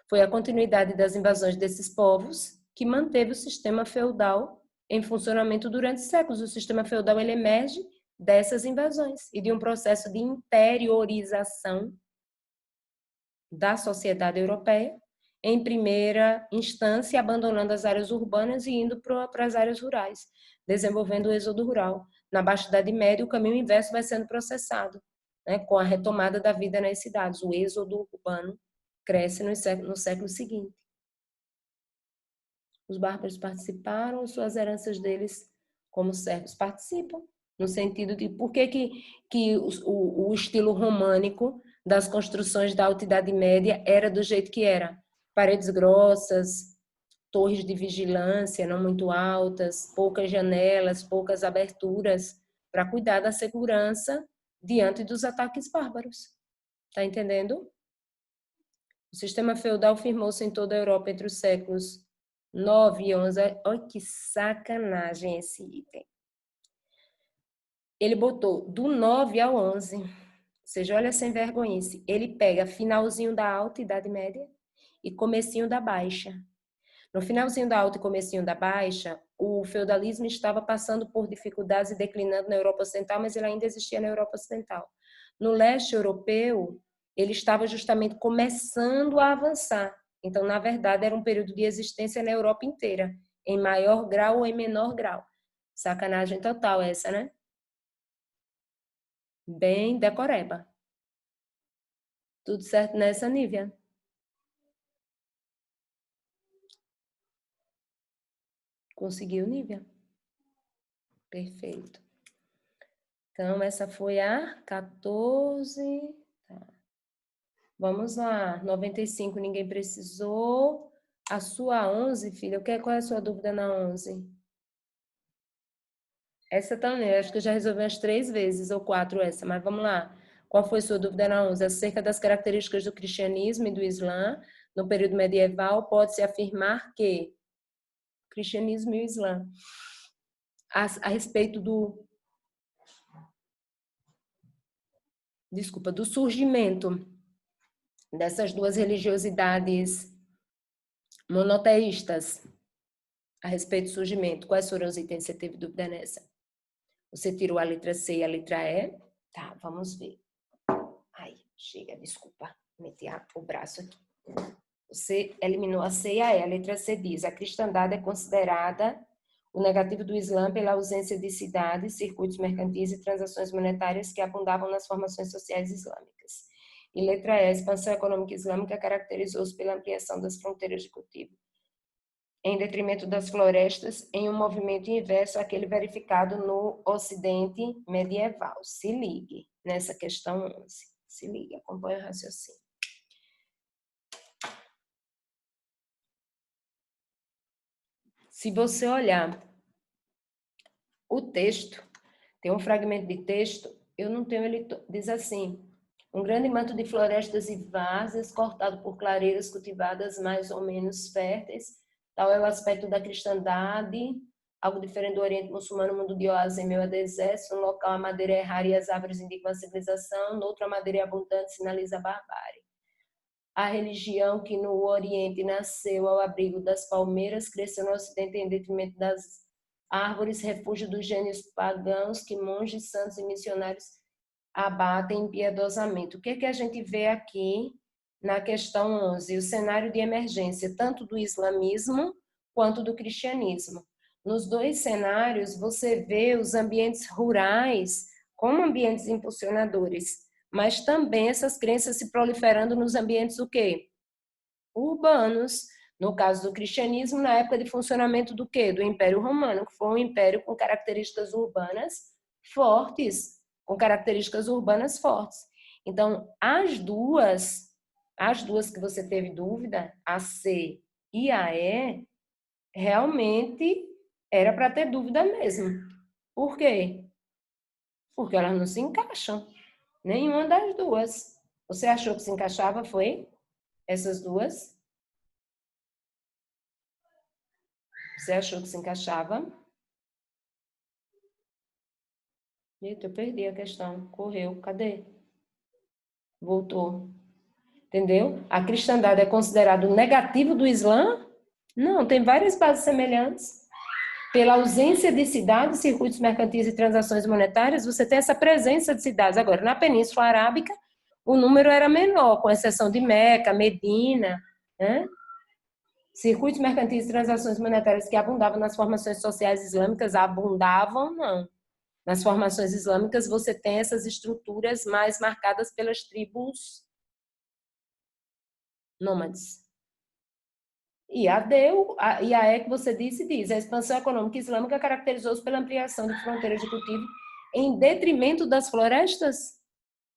Foi a continuidade das invasões desses povos que manteve o sistema feudal em funcionamento durante séculos. O sistema feudal ele emerge dessas invasões e de um processo de interiorização da sociedade europeia, em primeira instância, abandonando as áreas urbanas e indo para as áreas rurais, desenvolvendo o êxodo rural. Na Baixa Idade Média, o caminho inverso vai sendo processado, né, com a retomada da vida nas cidades. O êxodo urbano cresce no século seguinte. Os bárbaros participaram, suas heranças deles como servos participam, no sentido de por que o estilo românico das construções da Alta Idade Média era do jeito que era. Paredes grossas, torres de vigilância não muito altas, poucas janelas, poucas aberturas, para cuidar da segurança diante dos ataques bárbaros. Tá entendendo? O sistema feudal firmou-se em toda a Europa entre os séculos 9 e 11. Olha que sacanagem esse item. Ele botou do 9 ao 11. Ou seja, olha sem vergonhice. Ele pega finalzinho da Alta Idade Média e comecinho da Baixa. No finalzinho da Alta e comecinho da Baixa, o feudalismo estava passando por dificuldades e declinando na Europa Ocidental, mas ele ainda existia na Europa Ocidental. No leste europeu, ele estava justamente começando a avançar. Então, na verdade, era um período de existência na Europa inteira, em maior grau ou em menor grau. Sacanagem total essa, né? Bem decoreba. Tudo certo nessa, Nívia? Conseguiu, Nívia? Perfeito. Então, essa foi a 14. Tá. Vamos lá. 95, ninguém precisou. A sua 11, filha, qual é a sua dúvida na 11? Essa também, acho que eu já resolvi umas 3 vezes ou 4 essa, mas vamos lá. Qual foi a sua dúvida na 11? Acerca das características do cristianismo e do Islã no período medieval, pode-se afirmar que o cristianismo e o Islã, a respeito do surgimento dessas duas religiosidades monoteístas, a respeito do surgimento, quais foram os itens que você teve dúvida nessa? Você tirou a letra C e a letra E? Tá, vamos ver. Ai, chega, desculpa, meti o braço aqui. Você eliminou a C e a E. A letra C diz: a cristandade é considerada o negativo do Islã pela ausência de cidades, circuitos mercantis e transações monetárias que abundavam nas formações sociais islâmicas. E letra E, a expansão econômica islâmica caracterizou-se pela ampliação das fronteiras de cultivo, em detrimento das florestas, em um movimento inverso àquele verificado no Ocidente medieval. Se ligue nessa questão 11. Se ligue, acompanhe o raciocínio. Se você olhar o texto, tem um fragmento de texto, eu não tenho, ele diz assim: um grande manto de florestas e várzeas, cortado por clareiras cultivadas mais ou menos férteis, tal é o aspecto da cristandade, algo diferente do Oriente Muçulmano, mundo de oásis em meio a deserto, um local a madeira é rara e as árvores indicam a civilização, no outro a madeira é abundante sinaliza a barbárie. A religião que no Oriente nasceu ao abrigo das palmeiras, cresceu no Ocidente em detrimento das árvores, refúgio dos gênios pagãos que monges, santos e missionários abatem impiedosamente. O que é que a gente vê aqui na questão 11? O cenário de emergência, tanto do islamismo quanto do cristianismo. Nos dois cenários, você vê os ambientes rurais como ambientes impulsionadores, mas também essas crenças se proliferando nos ambientes o quê? Urbanos. No caso do cristianismo, na época de funcionamento do quê? Do Império Romano, que foi um império com características urbanas fortes, Então, as duas que você teve dúvida, a C e a E, realmente era para ter dúvida mesmo. Por quê? Porque elas não se encaixam. Nenhuma das duas. Você achou que se encaixava, foi? Essas duas? Você achou que se encaixava? Eita, eu perdi a questão. Correu. Cadê? Voltou. Entendeu? A cristandade é considerado o negativo do Islã? Não, tem várias bases semelhantes. Pela ausência de cidades, circuitos mercantis e transações monetárias, você tem essa presença de cidades. Agora, na Península Arábica, o número era menor, com exceção de Meca, Medina, né? Circuitos mercantis e transações monetárias que abundavam nas formações sociais islâmicas, abundavam, não. Nas formações islâmicas, você tem essas estruturas mais marcadas pelas tribos nômades. E a E que você disse, diz: a expansão econômica islâmica caracterizou-se pela ampliação de fronteiras de cultivo em detrimento das florestas?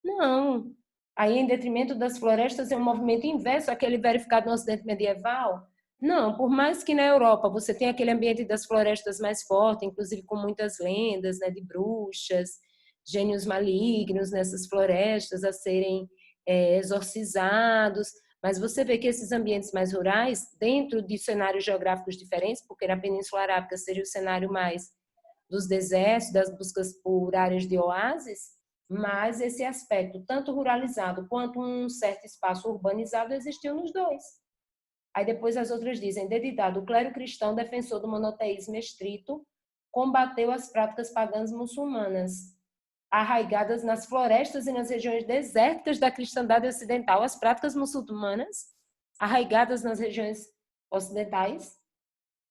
Não. Aí, em detrimento das florestas, é um movimento inverso àquele verificado no Ocidente medieval? Não, por mais que na Europa você tenha aquele ambiente das florestas mais forte, inclusive com muitas lendas, né, de bruxas, gênios malignos nessas florestas a serem exorcizados, mas você vê que esses ambientes mais rurais, dentro de cenários geográficos diferentes, porque na Península Arábica seria o cenário mais dos desertos, das buscas por áreas de oásis, mas esse aspecto, tanto ruralizado quanto um certo espaço urbanizado, existiu nos dois. Aí depois as outras dizem, dedicado, o clero cristão, defensor do monoteísmo estrito, combateu as práticas pagãs muçulmanas, arraigadas nas florestas e nas regiões desérticas da cristandade ocidental, as práticas muçulmanas, arraigadas nas regiões ocidentais.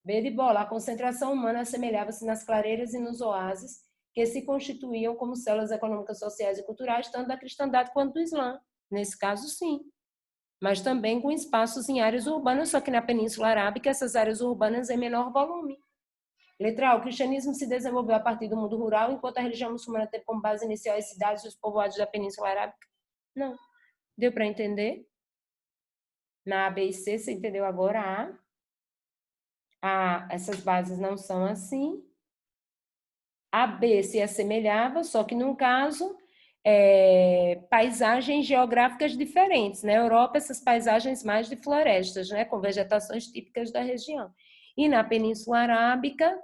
B de bola, a concentração humana assemelhava-se nas clareiras e nos oásis, que se constituíam como células econômicas, sociais e culturais, tanto da cristandade quanto do Islã. Nesse caso, sim. Mas também com espaços em áreas urbanas, só que na Península Arábica, essas áreas urbanas em menor volume. Letra A, o cristianismo se desenvolveu a partir do mundo rural, enquanto a religião muçulmana teve como base inicial as cidades e os povoados da Península Arábica? Não. Deu para entender? Na A, B e C, você entendeu agora A? Essas bases não são assim. A, B se assemelhava, só que no caso, paisagens geográficas diferentes. Na Europa, essas paisagens mais de florestas, né, com vegetações típicas da região. E na Península Arábica,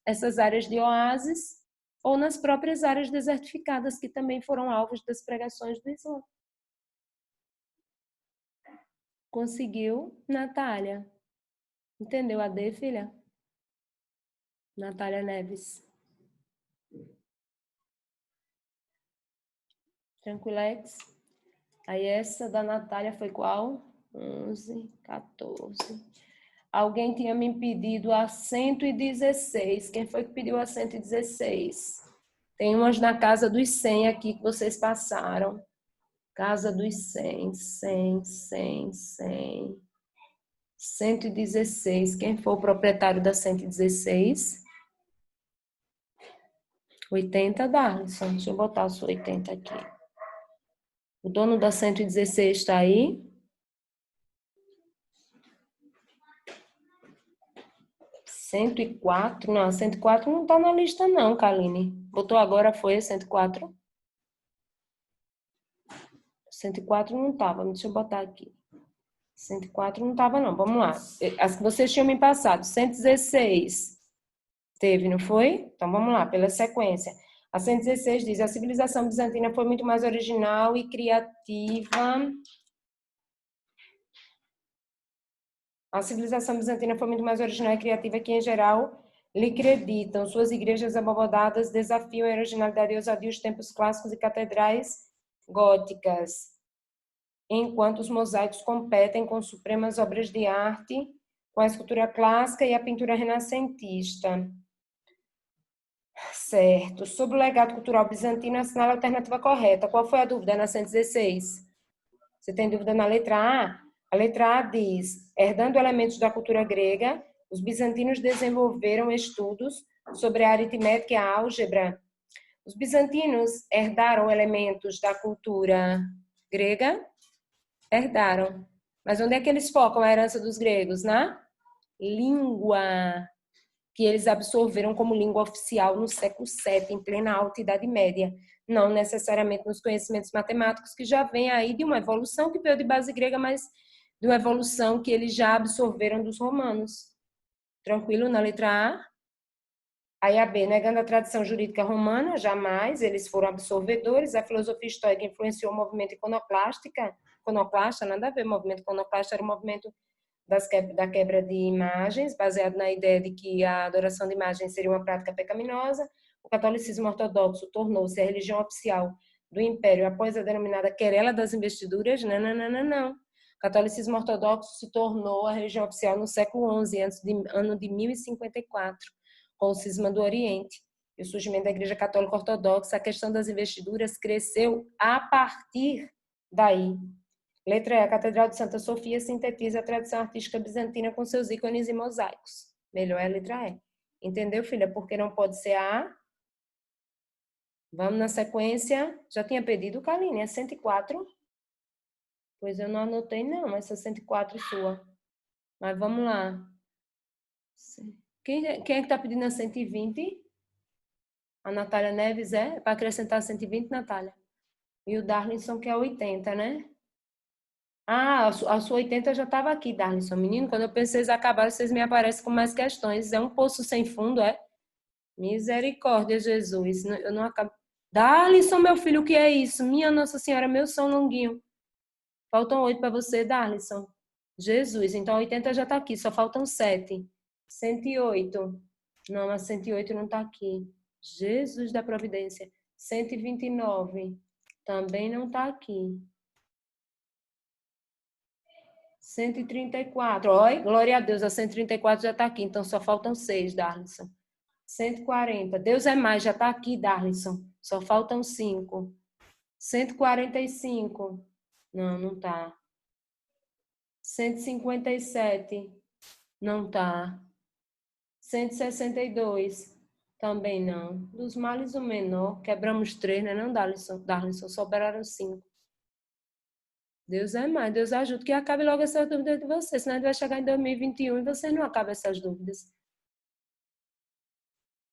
essas áreas de oásis, ou nas próprias áreas desertificadas, que também foram alvos das pregações do Islã. Conseguiu, Natália? Entendeu a D, filha? Natália Neves. Tranquilex? Aí essa da Natália foi qual? 11, 14. Alguém tinha me pedido a 116. Quem foi que pediu a 116? Tem umas na casa dos 100 aqui que vocês passaram. Casa dos 100, 100, 100, 100. 116. Quem foi o proprietário da 116? 80, Darlison. Deixa eu botar o seu 80 aqui. O dono da 116 está aí? 104? Não, 104 não está na lista não, Kaline. Botou agora, foi a 104? 104 não estava, deixa eu botar aqui. 104 não estava não, vamos lá. As que vocês tinham me passado, 116 teve, não foi? Então vamos lá, pela sequência. A 116 diz, a civilização bizantina foi muito mais original e criativa. A civilização bizantina foi muito mais original e criativa que, em geral, lhe acreditam. Suas igrejas abobodadas desafiam a originalidade e ousadia dos templos clássicos e catedrais góticas, enquanto os mosaicos competem com supremas obras de arte, com a escultura clássica e a pintura renascentista. Certo. Sobre o legado cultural bizantino, assinale a alternativa correta. Qual foi a dúvida na 116? Você tem dúvida na letra A? A letra A diz, herdando elementos da cultura grega, os bizantinos desenvolveram estudos sobre a aritmética e a álgebra. Os bizantinos herdaram elementos da cultura grega? Herdaram. Mas onde é que eles focam a herança dos gregos? Na língua, que eles absorveram como língua oficial no século VII, em plena Alta Idade Média. Não necessariamente nos conhecimentos matemáticos, que já vem aí de uma evolução que veio de base grega, mas de uma evolução que eles já absorveram dos romanos. Tranquilo na letra A? Aí a B, negando a tradição jurídica romana, jamais, eles foram absorvedores. A filosofia estoica influenciou o movimento iconoclasta, nada a ver, o movimento iconoclasta era o movimento da quebra de imagens, baseado na ideia de que a adoração de imagens seria uma prática pecaminosa. O catolicismo ortodoxo tornou-se a religião oficial do Império após a denominada querela das investiduras. Não. O catolicismo ortodoxo se tornou a religião oficial no século XI, ano de 1054, com o cisma do Oriente e o surgimento da Igreja Católica Ortodoxa. A questão das investiduras cresceu a partir daí. Letra E, a Catedral de Santa Sofia sintetiza a tradição artística bizantina com seus ícones e mosaicos. Melhor é a letra E. Entendeu, filha? Porque não pode ser a. Vamos na sequência. Já tinha pedido, Kaline, é 104? Pois eu não anotei não, essa 104 sua. Mas vamos lá. Quem é que está pedindo a 120? A Natália Neves é? Para acrescentar 120, Natália. E o Darlinson que é 80, né? Ah, a sua 80 já estava aqui, Darlinson. Menino, quando eu pensei em acabar, vocês me aparecem com mais questões. É um poço sem fundo, é? Misericórdia, Jesus. Eu não acabo. Darlison, meu filho, o que é isso? Minha Nossa Senhora, meu São Longuinho. Faltam 8 para você, Darlison. Jesus, então 80 já está aqui, só faltam 7. 108. Não, a 108 não está aqui. Jesus da providência. 129. Também não está aqui. 134. Oi, glória a Deus, a 134 já está aqui, então só faltam 6, Darlison. 140. Deus é mais, já está aqui, Darlison. Só faltam 5. 145. Não, não está. 157. Não está. 162. Também não. Dos males o menor. Quebramos 3, né? Não, Darlison? Darlison, sobraram 5. Deus é mais. Deus ajuda que acabe logo essa dúvida de vocês. Senão a gente vai chegar em 2021 e vocês não acabam essas dúvidas.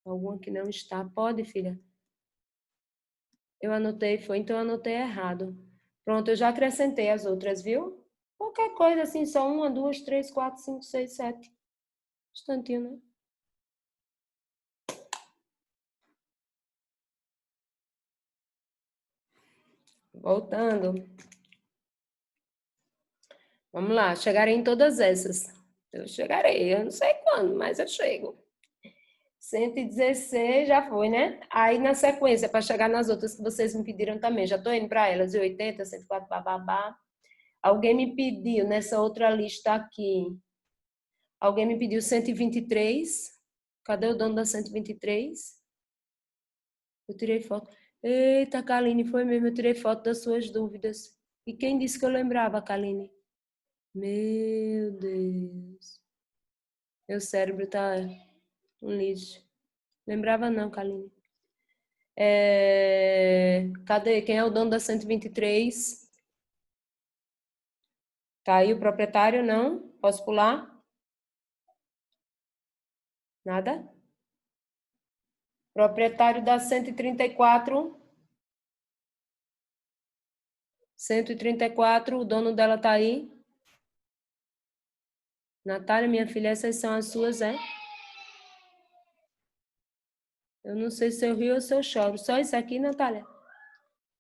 Alguma que não está? Pode, filha? Eu anotei, foi, então eu anotei errado. Pronto, eu já acrescentei as outras, viu? Qualquer coisa assim, só 1, 2, 3, 4, 5, 6, 7. Instantinho, né? Voltando. Vamos lá, chegarei em todas essas. Eu chegarei, eu não sei quando, mas eu chego. 116 já foi, né? Aí na sequência, para chegar nas outras que vocês me pediram também, já estou indo para elas, 80, 104, bababá. Alguém me pediu nessa outra lista aqui. Alguém me pediu 123. Cadê o dono da 123? Eu tirei foto. Eita, Kaline, foi mesmo, eu tirei foto das suas dúvidas. E quem disse que eu lembrava, Kaline? Meu Deus. Meu cérebro tá um lixo. Lembrava não, Kaline. Cadê? Quem é o dono da 123? Tá aí o proprietário, não? Posso pular? Nada? Proprietário da 134. 134, o dono dela tá aí? Natália, minha filha, essas são as suas, é? Eu não sei se eu rio ou se eu choro. Só isso aqui, Natália?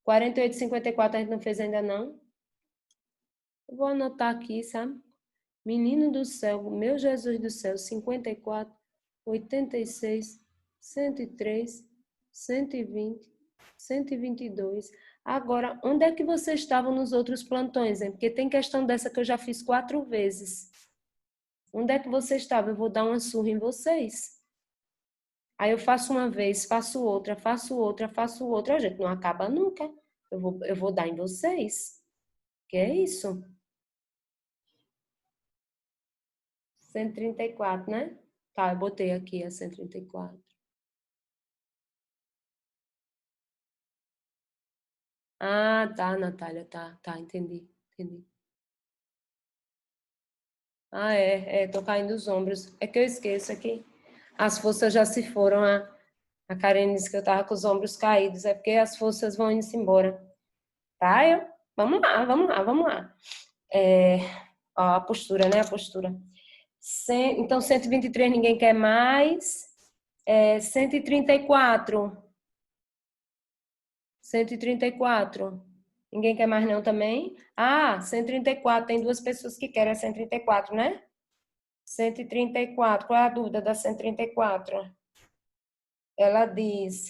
48,54 a gente não fez ainda não? Eu vou anotar aqui, sabe? Menino do céu, meu Jesus do céu, 54, 86, 103, 120, 122. Agora, onde é que vocês estavam nos outros plantões, hein? Porque tem questão dessa que eu já fiz 4 vezes. Onde é que vocês estavam? Eu vou dar uma surra em vocês. Aí eu faço uma vez, faço outra, faço outra, faço outra. A gente não acaba nunca. Eu vou dar em vocês. Que é isso? 134, né? Tá, eu botei aqui a 134. Ah, tá, Natália, tá, entendi. Ah, tô caindo os ombros. É que eu esqueço aqui. As forças já se foram. A Karen disse que eu tava com os ombros caídos. É porque as forças vão indo embora. Tá? Vamos lá, vamos lá, vamos lá. Ó, a postura, né? A postura. Então, 123 ninguém quer mais. 134. 134. Ninguém quer mais não também? Ah, 134. Tem 2 pessoas que querem a 134, né? 134. Qual é a dúvida da 134? Ela diz: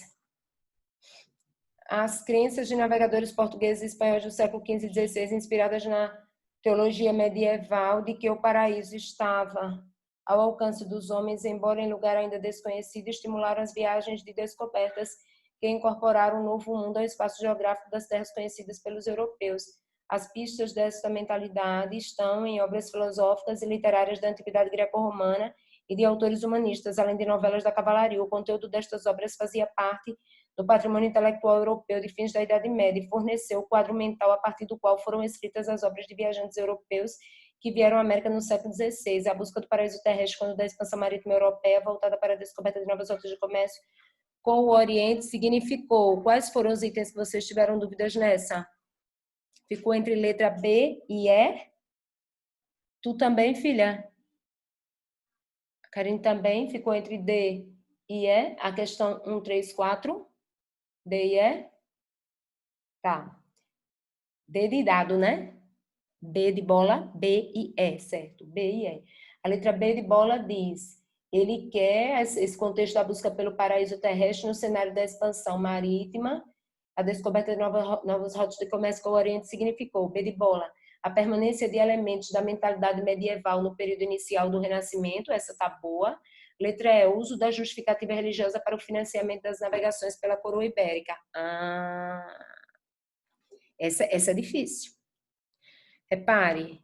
as crenças de navegadores portugueses e espanhóis do século XV e XVI, inspiradas na teologia medieval, de que o paraíso estava ao alcance dos homens, embora em lugar ainda desconhecido, estimularam as viagens de descobertas que incorporaram um novo mundo ao espaço geográfico das terras conhecidas pelos europeus. As pistas desta mentalidade estão em obras filosóficas e literárias da antiguidade greco-romana e de autores humanistas, além de novelas da cavalaria. O conteúdo destas obras fazia parte do patrimônio intelectual europeu de fins da Idade Média e forneceu o quadro mental a partir do qual foram escritas as obras de viajantes europeus que vieram à América no século XVI. A busca do paraíso terrestre, quando da expansão marítima europeia, voltada para a descoberta de novas rotas de comércio com o Oriente, significou. Quais foram os itens que vocês tiveram dúvidas nessa? Ficou entre letra B e E? Tu também, filha? A Karine também ficou entre D E é a questão 134, D e E. Tá. D de dado, né? B de bola, B e E, certo? B e E. A letra B de bola diz: ele quer esse contexto da busca pelo paraíso terrestre no cenário da expansão marítima. A descoberta de novas rotas de comércio com o Oriente significou, B de bola, a permanência de elementos da mentalidade medieval no período inicial do Renascimento, essa tá boa. Letra E, o uso da justificativa religiosa para o financiamento das navegações pela coroa ibérica. Essa é difícil. Repare,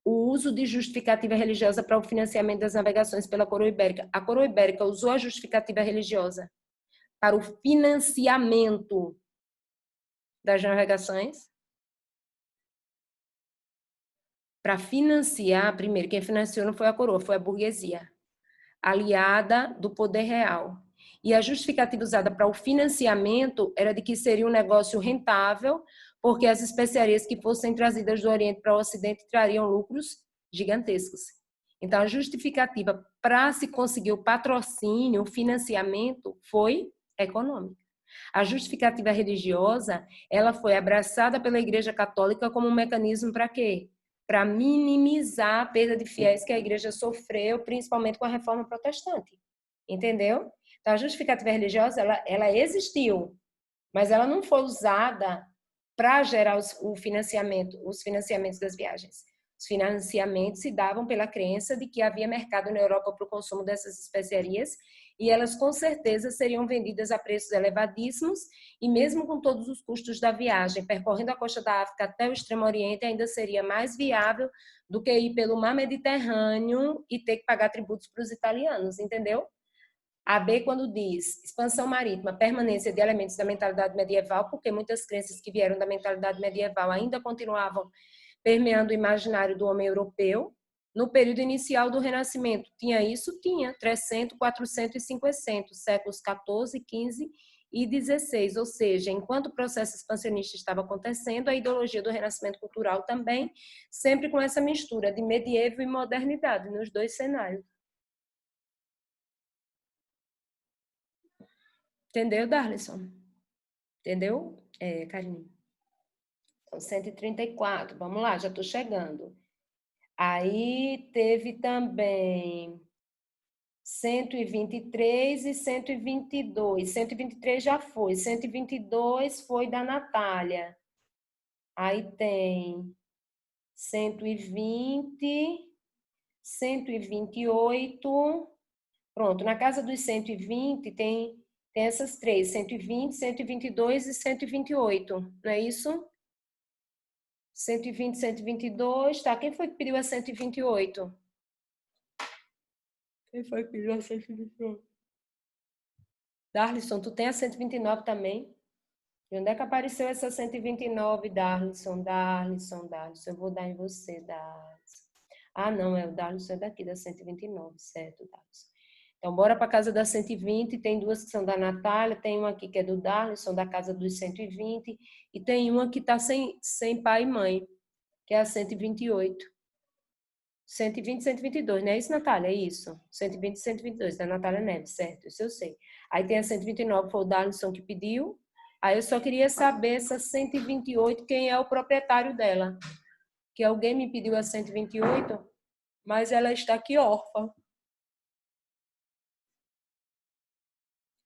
o uso de justificativa religiosa para o financiamento das navegações pela coroa ibérica. A coroa ibérica usou a justificativa religiosa para o financiamento das navegações? Para financiar, primeiro, quem financiou não foi a coroa, foi a burguesia, aliada do poder real. E a justificativa usada para o financiamento era de que seria um negócio rentável, porque as especiarias que fossem trazidas do Oriente para o Ocidente trariam lucros gigantescos. Então, a justificativa para se conseguir o patrocínio, o financiamento, foi econômica. A justificativa religiosa, ela foi abraçada pela Igreja Católica como um mecanismo para quê? Para minimizar a perda de fiéis que a igreja sofreu, principalmente com a reforma protestante. Entendeu? Então, a justificativa religiosa, ela existiu, mas ela não foi usada para gerar os financiamentos das viagens. Os financiamentos se davam pela crença de que havia mercado na Europa para o consumo dessas especiarias e elas com certeza seriam vendidas a preços elevadíssimos e mesmo com todos os custos da viagem, percorrendo a costa da África até o Extremo Oriente, ainda seria mais viável do que ir pelo mar Mediterrâneo e ter que pagar tributos para os italianos, entendeu? A B, quando diz expansão marítima, permanência de elementos da mentalidade medieval, porque muitas crenças que vieram da mentalidade medieval ainda continuavam permeando o imaginário do homem europeu. No período inicial do Renascimento, tinha isso? Tinha, 300, 400 e 500, séculos 14, 15 e 16, ou seja, enquanto o processo expansionista estava acontecendo, a ideologia do renascimento cultural também, sempre com essa mistura de medievo e modernidade nos dois cenários. Entendeu, Darlison? Entendeu, Karine? Então, 134, vamos lá, já estou chegando. Aí teve também 123 e 122. 123 já foi, 122 foi da Natália. Aí tem 120, 128. Pronto, na casa dos 120 tem essas três, 120, 122 e 128, não é isso? 120, 122, tá? Quem foi que pediu a 128? Quem foi que pediu a 128? Darlison, tu tem a 129 também? E onde é que apareceu essa 129, Darlison? Darlison. Eu vou dar em você, Darlison. Ah, não, o Darlison é daqui, da 129, certo, Darlison. Então, bora para a casa da 120, tem duas que são da Natália, tem uma aqui que é do Darlison, da casa dos 120, e tem uma que está sem pai e mãe, que é a 128. 120 e 122, não é isso, Natália? É isso. 120 e 122, da Natália Neves, certo? Isso eu sei. Aí tem a 129, foi o Darlison que pediu. Aí eu só queria saber essa 128, quem é o proprietário dela. Que alguém me pediu a 128, mas ela está aqui órfã.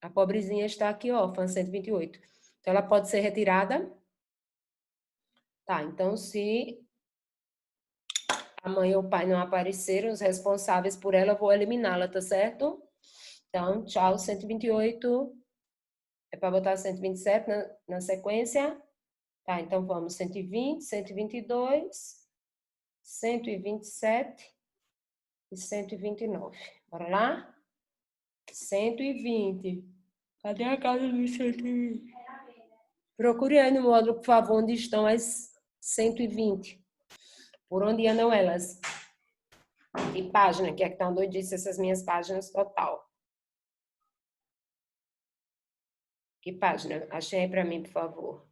A pobrezinha está aqui órfã, 128. Então, ela pode ser retirada? Tá, então se a mãe ou o pai não apareceram, os responsáveis por ela, eu vou eliminá-la, tá certo? Então, tchau, 128. É para botar 127 na sequência? Tá, então vamos 120, 122, 127 e 129. Bora lá? 120. Cadê a casa dos 120? Procure aí no módulo, por favor, onde estão as 120. Por onde andam elas? Que página? Que é que estão doidices essas minhas páginas total. Que página? Achei aí para mim, por favor.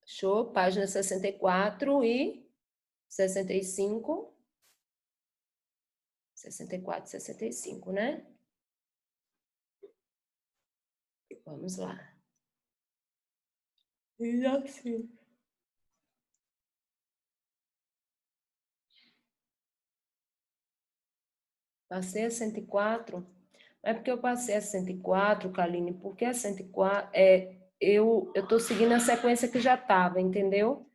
Show? Página 64 e 65. 64, 65, né? Vamos lá. Diz assim. Passei a 104. É porque eu passei a 104, Kaline, porque a 104 eu estou seguindo a sequência que já estava, entendeu?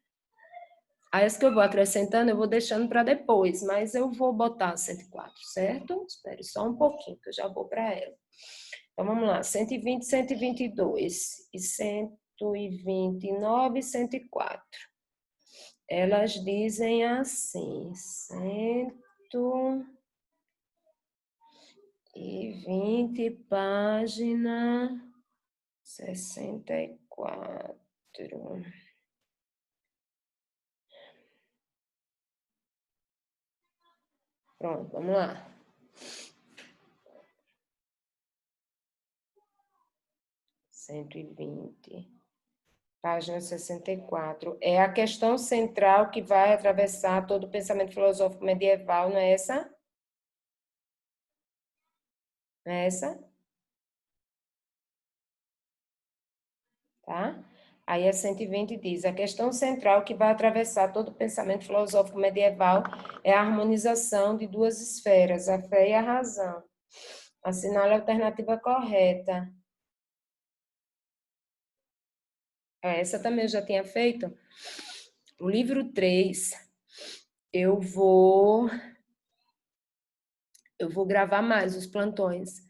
Aí as que eu vou acrescentando, eu vou deixando para depois, mas eu vou botar 104, certo? Espere só um pouquinho, que eu já vou para ela. Então, vamos lá. 120, 122 e 129 e 104. Elas dizem assim, 120, página 64. Pronto, vamos lá. 120, página 64. É a questão central que vai atravessar todo o pensamento filosófico medieval, não é essa? Não é essa? Tá? Aí a 120 diz: a questão central que vai atravessar todo o pensamento filosófico medieval é a harmonização de duas esferas, a fé e a razão. Assinale a alternativa correta. Essa também eu já tinha feito. O livro 3, eu vou gravar mais os plantões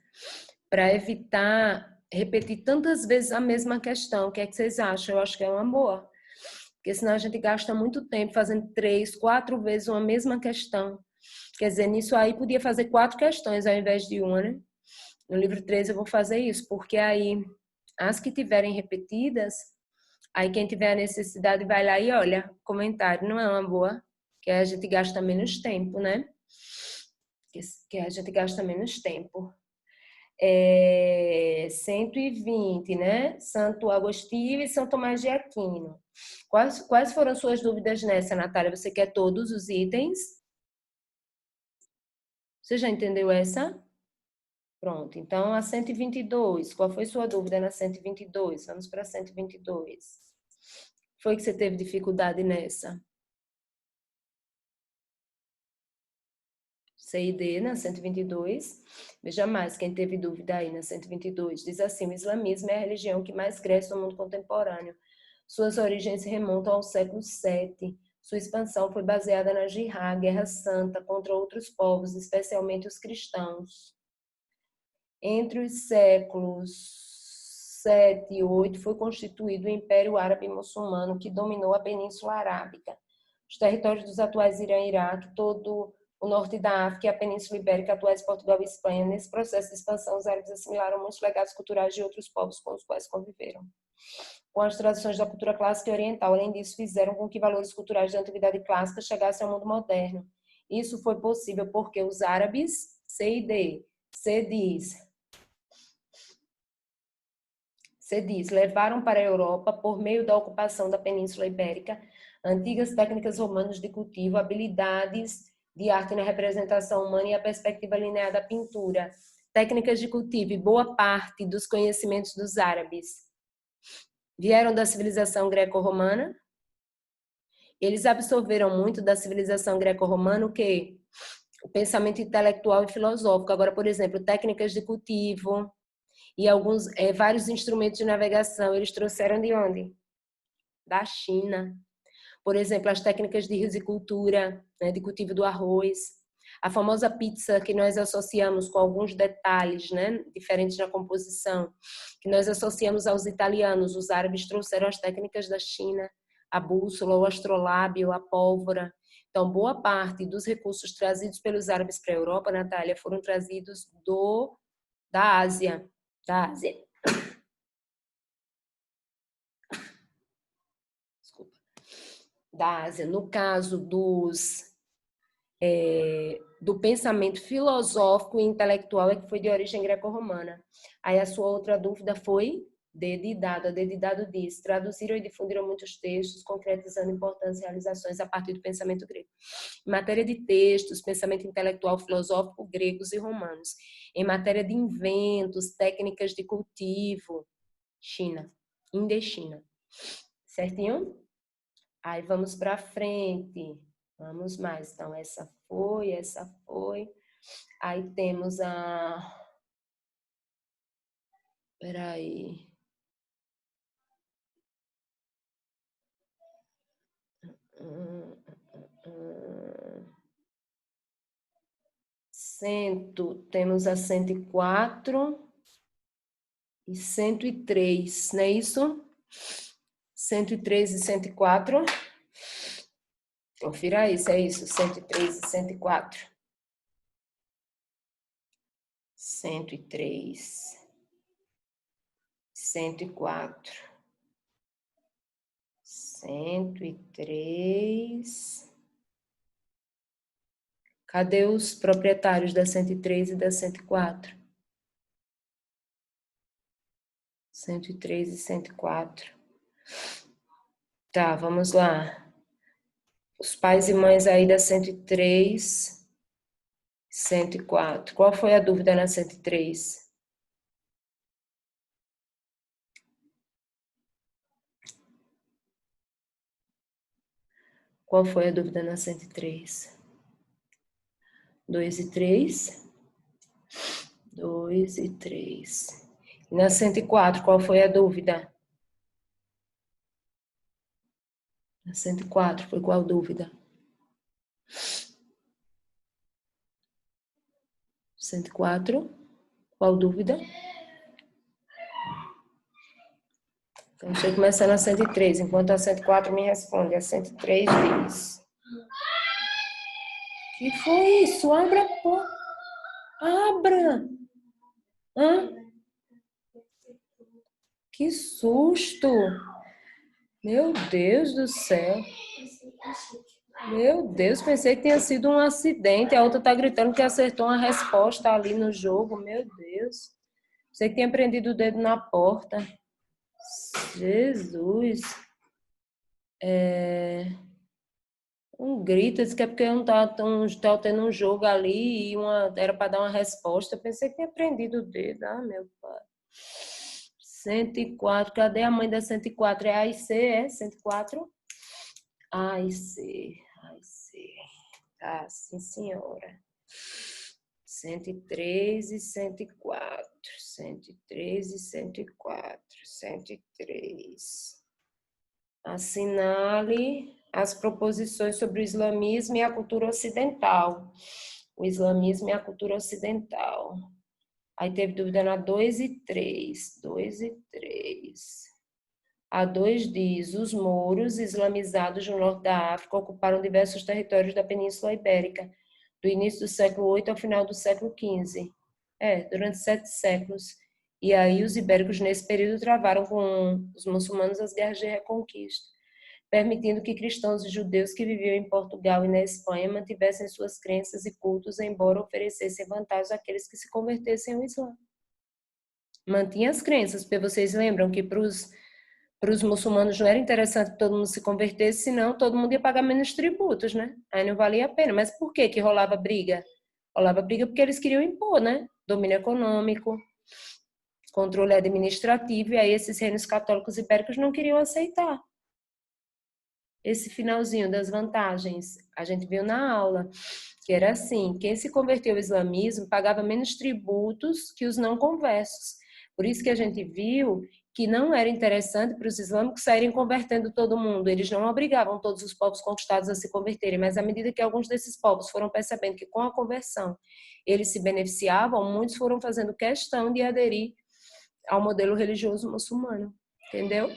para evitar repetir tantas vezes a mesma questão. O que é que vocês acham? Eu acho que é uma boa. Porque senão a gente gasta muito tempo fazendo 3, 4 vezes uma mesma questão. Quer dizer, nisso aí podia fazer 4 questões ao invés de uma, né? No livro 3 eu vou fazer isso, porque aí as que tiverem repetidas, aí quem tiver a necessidade vai lá e olha, comentário, não é uma boa, que a gente gasta menos tempo, né? Que a gente gasta menos tempo. 120, né? Santo Agostinho e São Tomás de Aquino. Quais foram suas dúvidas nessa, Natália? Você quer todos os itens? Você já entendeu essa? Pronto. Então, a 122. Qual foi sua dúvida na 122? Vamos para 122. Foi que você teve dificuldade nessa? C e D na 122. Veja mais, quem teve dúvida aí na 122. Diz assim: o islamismo é a religião que mais cresce no mundo contemporâneo. Suas origens se remontam ao século VII. Sua expansão foi baseada na Jihad, Guerra Santa, contra outros povos, especialmente os cristãos. Entre os séculos 7 e 8 foi constituído o Império Árabe Muçulmano, que dominou a Península Arábica. Os territórios dos atuais Irã e Iraque, todo o norte da África e a Península Ibérica, atuais Portugal e Espanha. Nesse processo de expansão, os árabes assimilaram muitos legados culturais de outros povos com os quais conviveram, com as tradições da cultura clássica e oriental. Além disso, fizeram com que valores culturais da antiguidade clássica chegassem ao mundo moderno. Isso foi possível porque os árabes, C e D, C diz, levaram para a Europa, por meio da ocupação da Península Ibérica, antigas técnicas romanas de cultivo, habilidades de arte na representação humana e a perspectiva linear da pintura, técnicas de cultivo e boa parte dos conhecimentos dos árabes vieram da civilização greco-romana. Eles absorveram muito da civilização greco-romana o quê? O pensamento intelectual e filosófico. Agora, por exemplo, técnicas de cultivo e vários instrumentos de navegação, eles trouxeram de onde? Da China. Por exemplo, as técnicas de risicultura, né, de cultivo do arroz, a famosa pizza que nós associamos com alguns detalhes, né, diferentes na composição, que nós associamos aos italianos. Os árabes trouxeram as técnicas da China, a bússola, o astrolábio, a pólvora. Então, boa parte dos recursos trazidos pelos árabes para a Europa, Natália, foram trazidos da Ásia. Da Ásia. Desculpa. Da Ásia. No caso do pensamento filosófico e intelectual, é que foi de origem greco-romana. Aí a sua outra dúvida foi dedidado. A dedidado diz: traduziram e difundiram muitos textos, concretizando importantes realizações a partir do pensamento grego. Em matéria de textos, pensamento intelectual filosófico, gregos e romanos. Em matéria de inventos, técnicas de cultivo, China. Indochina. Certinho? Aí vamos para frente. Vamos mais. Então, essa foi, essa foi. Aí temos a... Peraí. Temos a 104 e 103, não é isso? 103 e 104. Confira isso, é isso, 103 e 104. 103, 104, 103. Cadê os proprietários da 103 e da 104? 103 e 104. Tá, vamos lá. Os pais e mães aí da 103, 104. Qual foi a dúvida na 103? Qual foi a dúvida na 103? 2 e 3. 2 e 3. E na 104, qual foi a dúvida? Na 104, foi qual dúvida? 104, qual dúvida? Então, deixa eu começar na 103, enquanto a 104 me responde. A 103 diz... Que foi isso? Abra a porta. Abra! Hã? Que susto! Meu Deus do céu! Meu Deus, pensei que tinha sido um acidente. A outra tá gritando que acertou uma resposta ali no jogo. Meu Deus. Pensei que tinha prendido o dedo na porta. Jesus. Um grito, disse que é porque não tá tendo um jogo ali e era para dar uma resposta. Pensei que tinha prendido o dedo. Ah, meu pai. 104, cadê a mãe da 104? É A e C, é? 104? A e C, A e C. Tá, sim, senhora. 103 e 104. 103 e 104. 103. Assinale as proposições sobre o islamismo e a cultura ocidental. O islamismo e a cultura ocidental. Aí teve dúvida na 2 e 3. 2 e 3. A 2 diz: os mouros islamizados no norte da África ocuparam diversos territórios da Península Ibérica, do início do século VIII ao final do século XV. Durante 7 séculos. E aí os ibéricos nesse período travaram com os muçulmanos as guerras de reconquista, permitindo que cristãos e judeus que viviam em Portugal e na Espanha mantivessem suas crenças e cultos, embora oferecessem vantagens àqueles que se convertessem ao Islã. Mantinha as crenças, porque vocês lembram que para os muçulmanos não era interessante que todo mundo se convertesse, senão todo mundo ia pagar menos tributos, né? Aí não valia a pena. Mas por que rolava briga? Rolava briga porque eles queriam impor, né? Domínio econômico, controle administrativo, e aí esses reinos católicos ibéricos não queriam aceitar. Esse finalzinho das vantagens, a gente viu na aula, que era assim, quem se converteu ao islamismo pagava menos tributos que os não conversos. Por isso que a gente viu que não era interessante para os islâmicos saírem convertendo todo mundo. Eles não obrigavam todos os povos conquistados a se converterem, mas à medida que alguns desses povos foram percebendo que com a conversão eles se beneficiavam, muitos foram fazendo questão de aderir ao modelo religioso muçulmano. Entendeu?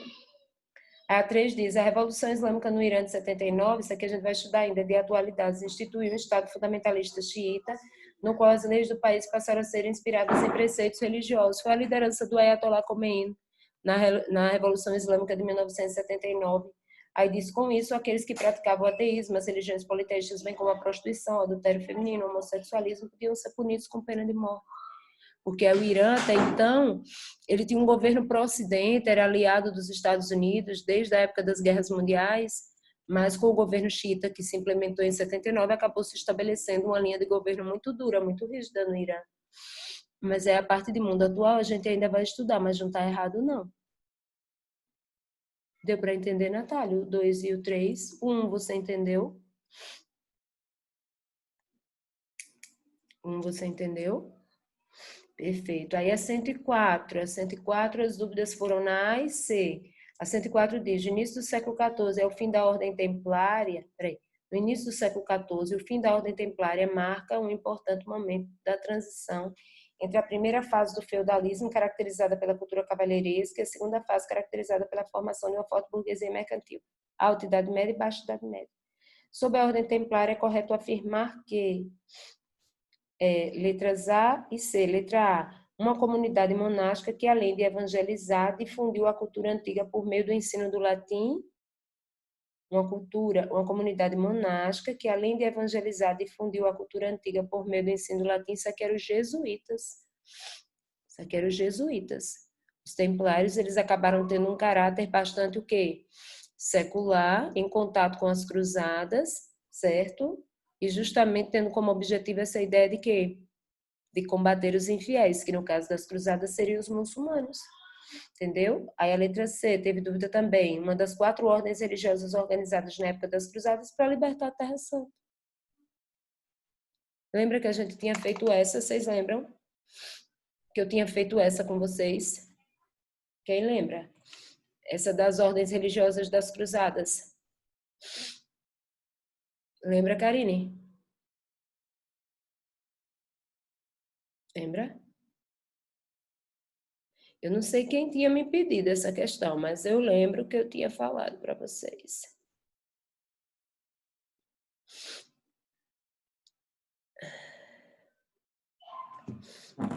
A 3 diz: a Revolução Islâmica no Irã de 79, isso aqui a gente vai estudar ainda, de atualidades, instituiu um Estado fundamentalista xiita, no qual as leis do país passaram a ser inspiradas em preceitos religiosos. Foi a liderança do Ayatollah Khomeini na Revolução Islâmica de 1979. Aí diz: com isso, aqueles que praticavam o ateísmo, as religiões politeístas, bem como a prostituição, o adultério feminino, o homossexualismo, podiam ser punidos com pena de morte. Porque o Irã, até então, ele tinha um governo pró-ocidente, era aliado dos Estados Unidos desde a época das guerras mundiais, mas com o governo xiita, que se implementou em 79, acabou se estabelecendo uma linha de governo muito dura, muito rígida no Irã. Mas a parte de mundo atual a gente ainda vai estudar, mas não está errado não. Deu para entender, Natália? O 2 e o 3. O 1 você entendeu? Você entendeu? Perfeito. Aí a 104. A 104, as dúvidas foram na A e C. A 104 diz, no início do século XIV é o fim da Ordem Templária. Peraí. No início do século XIV, o fim da Ordem Templária marca um importante momento da transição entre a primeira fase do feudalismo, caracterizada pela cultura cavalheiresca, e a segunda fase, caracterizada pela formação de uma forte burguesia mercantil, alta Idade Média e baixa Idade Média. Sob a Ordem Templária, é correto afirmar que letras A e C. Letra A. Uma comunidade monástica que, além de evangelizar, difundiu a cultura antiga por meio do ensino do latim. Uma comunidade monástica que, além de evangelizar, difundiu a cultura antiga por meio do ensino do latim. Isso aqui eram os jesuítas. Isso aqui eram os jesuítas. Os templários, eles acabaram tendo um caráter bastante o quê? Secular, em contato com as cruzadas, certo? E justamente tendo como objetivo essa ideia de quê? De combater os infiéis, que no caso das cruzadas seriam os muçulmanos. Entendeu? Aí a letra C, teve dúvida também. Uma das 4 ordens religiosas organizadas na época das cruzadas para libertar a Terra Santa. Lembra que a gente tinha feito essa? Vocês lembram? Que eu tinha feito essa com vocês? Quem lembra? Essa das ordens religiosas das cruzadas. Lembra, Karine? Lembra? Eu não sei quem tinha me pedido essa questão, mas eu lembro que eu tinha falado para vocês.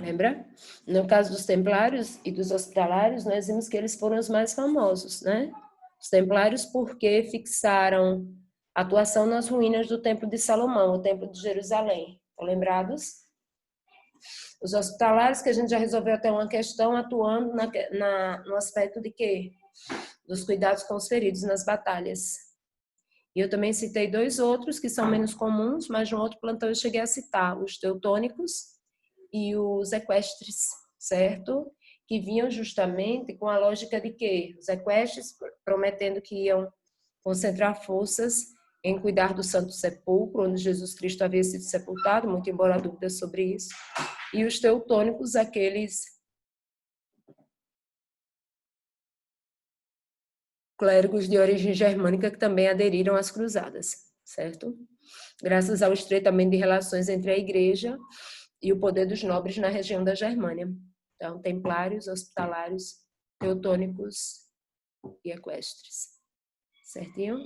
Lembra? No caso dos templários e dos hospitalários, nós vimos que eles foram os mais famosos, né? Os templários porque fixaram atuação nas ruínas do Templo de Salomão, o Templo de Jerusalém. Estão lembrados? Os hospitalários, que a gente já resolveu até uma questão, atuando no aspecto de quê? Dos cuidados com os feridos nas batalhas. E eu também citei 2 outros que são menos comuns, mas de um outro plantão eu cheguei a citar, os teutônicos e os equestres, certo? Que vinham justamente com a lógica de quê? Os equestres prometendo que iam concentrar forças em cuidar do Santo Sepulcro, onde Jesus Cristo havia sido sepultado, muito embora há dúvidas sobre isso. E os teutônicos, aqueles clérigos de origem germânica que também aderiram às cruzadas, certo? Graças ao estreitamento de relações entre a igreja e o poder dos nobres na região da Germânia. Então, templários, hospitalários, teutônicos e equestres. Certinho?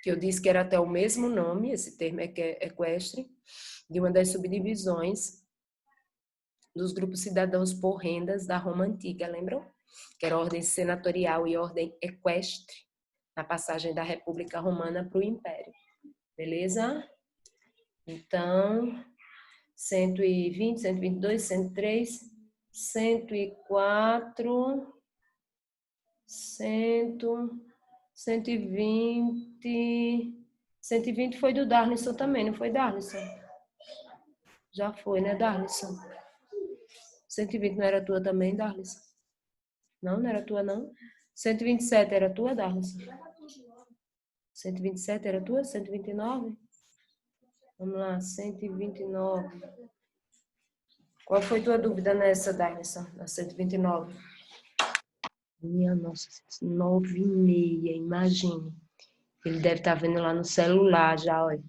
Que eu disse que era até o mesmo nome, esse termo é que é equestre, de uma das subdivisões dos grupos cidadãos por rendas da Roma Antiga, lembram? Que era a ordem senatorial e ordem equestre, na passagem da República Romana para o Império. Beleza? Então, 120, 122, 103, 104, 100, 120... 120 foi do Darlisson também, não foi, Darlisson? Já foi, né, Darlisson? 120 não era tua também, Darlisson? Não, não era tua, não? 127 era tua, Darlisson? 127 era tua? 129? Vamos lá, 129. Qual foi tua dúvida nessa, Darlisson? Na 129? Minha nossa, 9h30, imagine. Ele deve estar vendo lá no celular já, olha.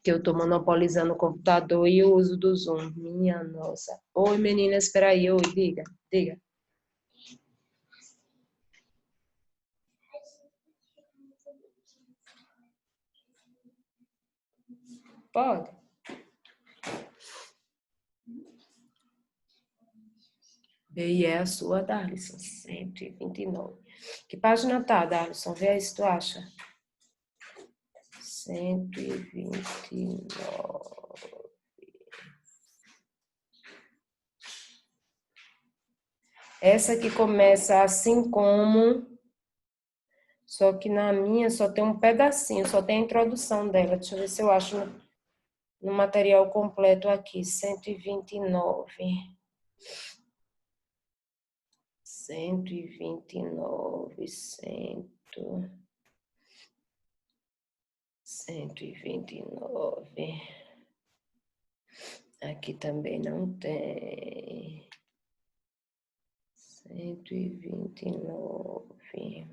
Que eu estou monopolizando o computador e o uso do Zoom. Minha nossa. Oi, menina, espera aí. Oi, diga, diga. Pode. E é a sua, Darlisson, 129. Que página tá, Darlisson? Vê aí se tu acha. 129. Essa que começa assim como, só que na minha só tem um pedacinho, só tem a introdução dela. Deixa eu ver se eu acho no material completo aqui, 129. 129, 129. Aqui também não tem. 129.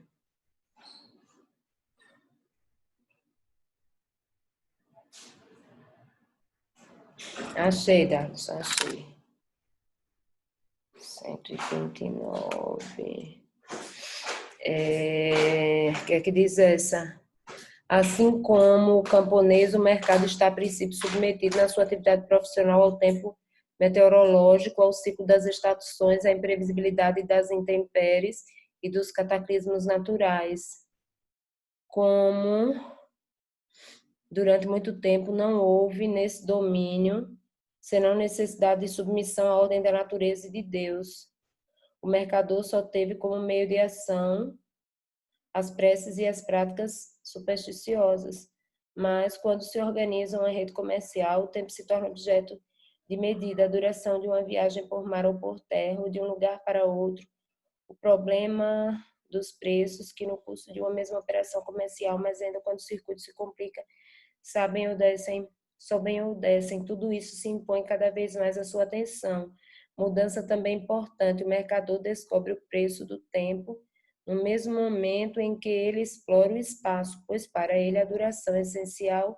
Achei, Dados, achei. 129. O que é que diz essa? Assim como o camponês, o mercado está, a princípio, submetido na sua atividade profissional ao tempo meteorológico, ao ciclo das estações, à imprevisibilidade das intempéries e dos cataclismos naturais. Como durante muito tempo não houve nesse domínio, senão necessidade de submissão à ordem da natureza e de Deus. O mercador só teve como meio de ação as preces e as práticas supersticiosas, mas quando se organiza uma rede comercial, o tempo se torna objeto de medida, a duração de uma viagem por mar ou por terra, ou de um lugar para outro, o problema dos preços, que no curso de uma mesma operação comercial, mas ainda quando o circuito se complica, sobem ou descem, tudo isso se impõe cada vez mais à sua atenção. Mudança também importante, o mercador descobre o preço do tempo no mesmo momento em que ele explora o espaço, pois para ele a duração essencial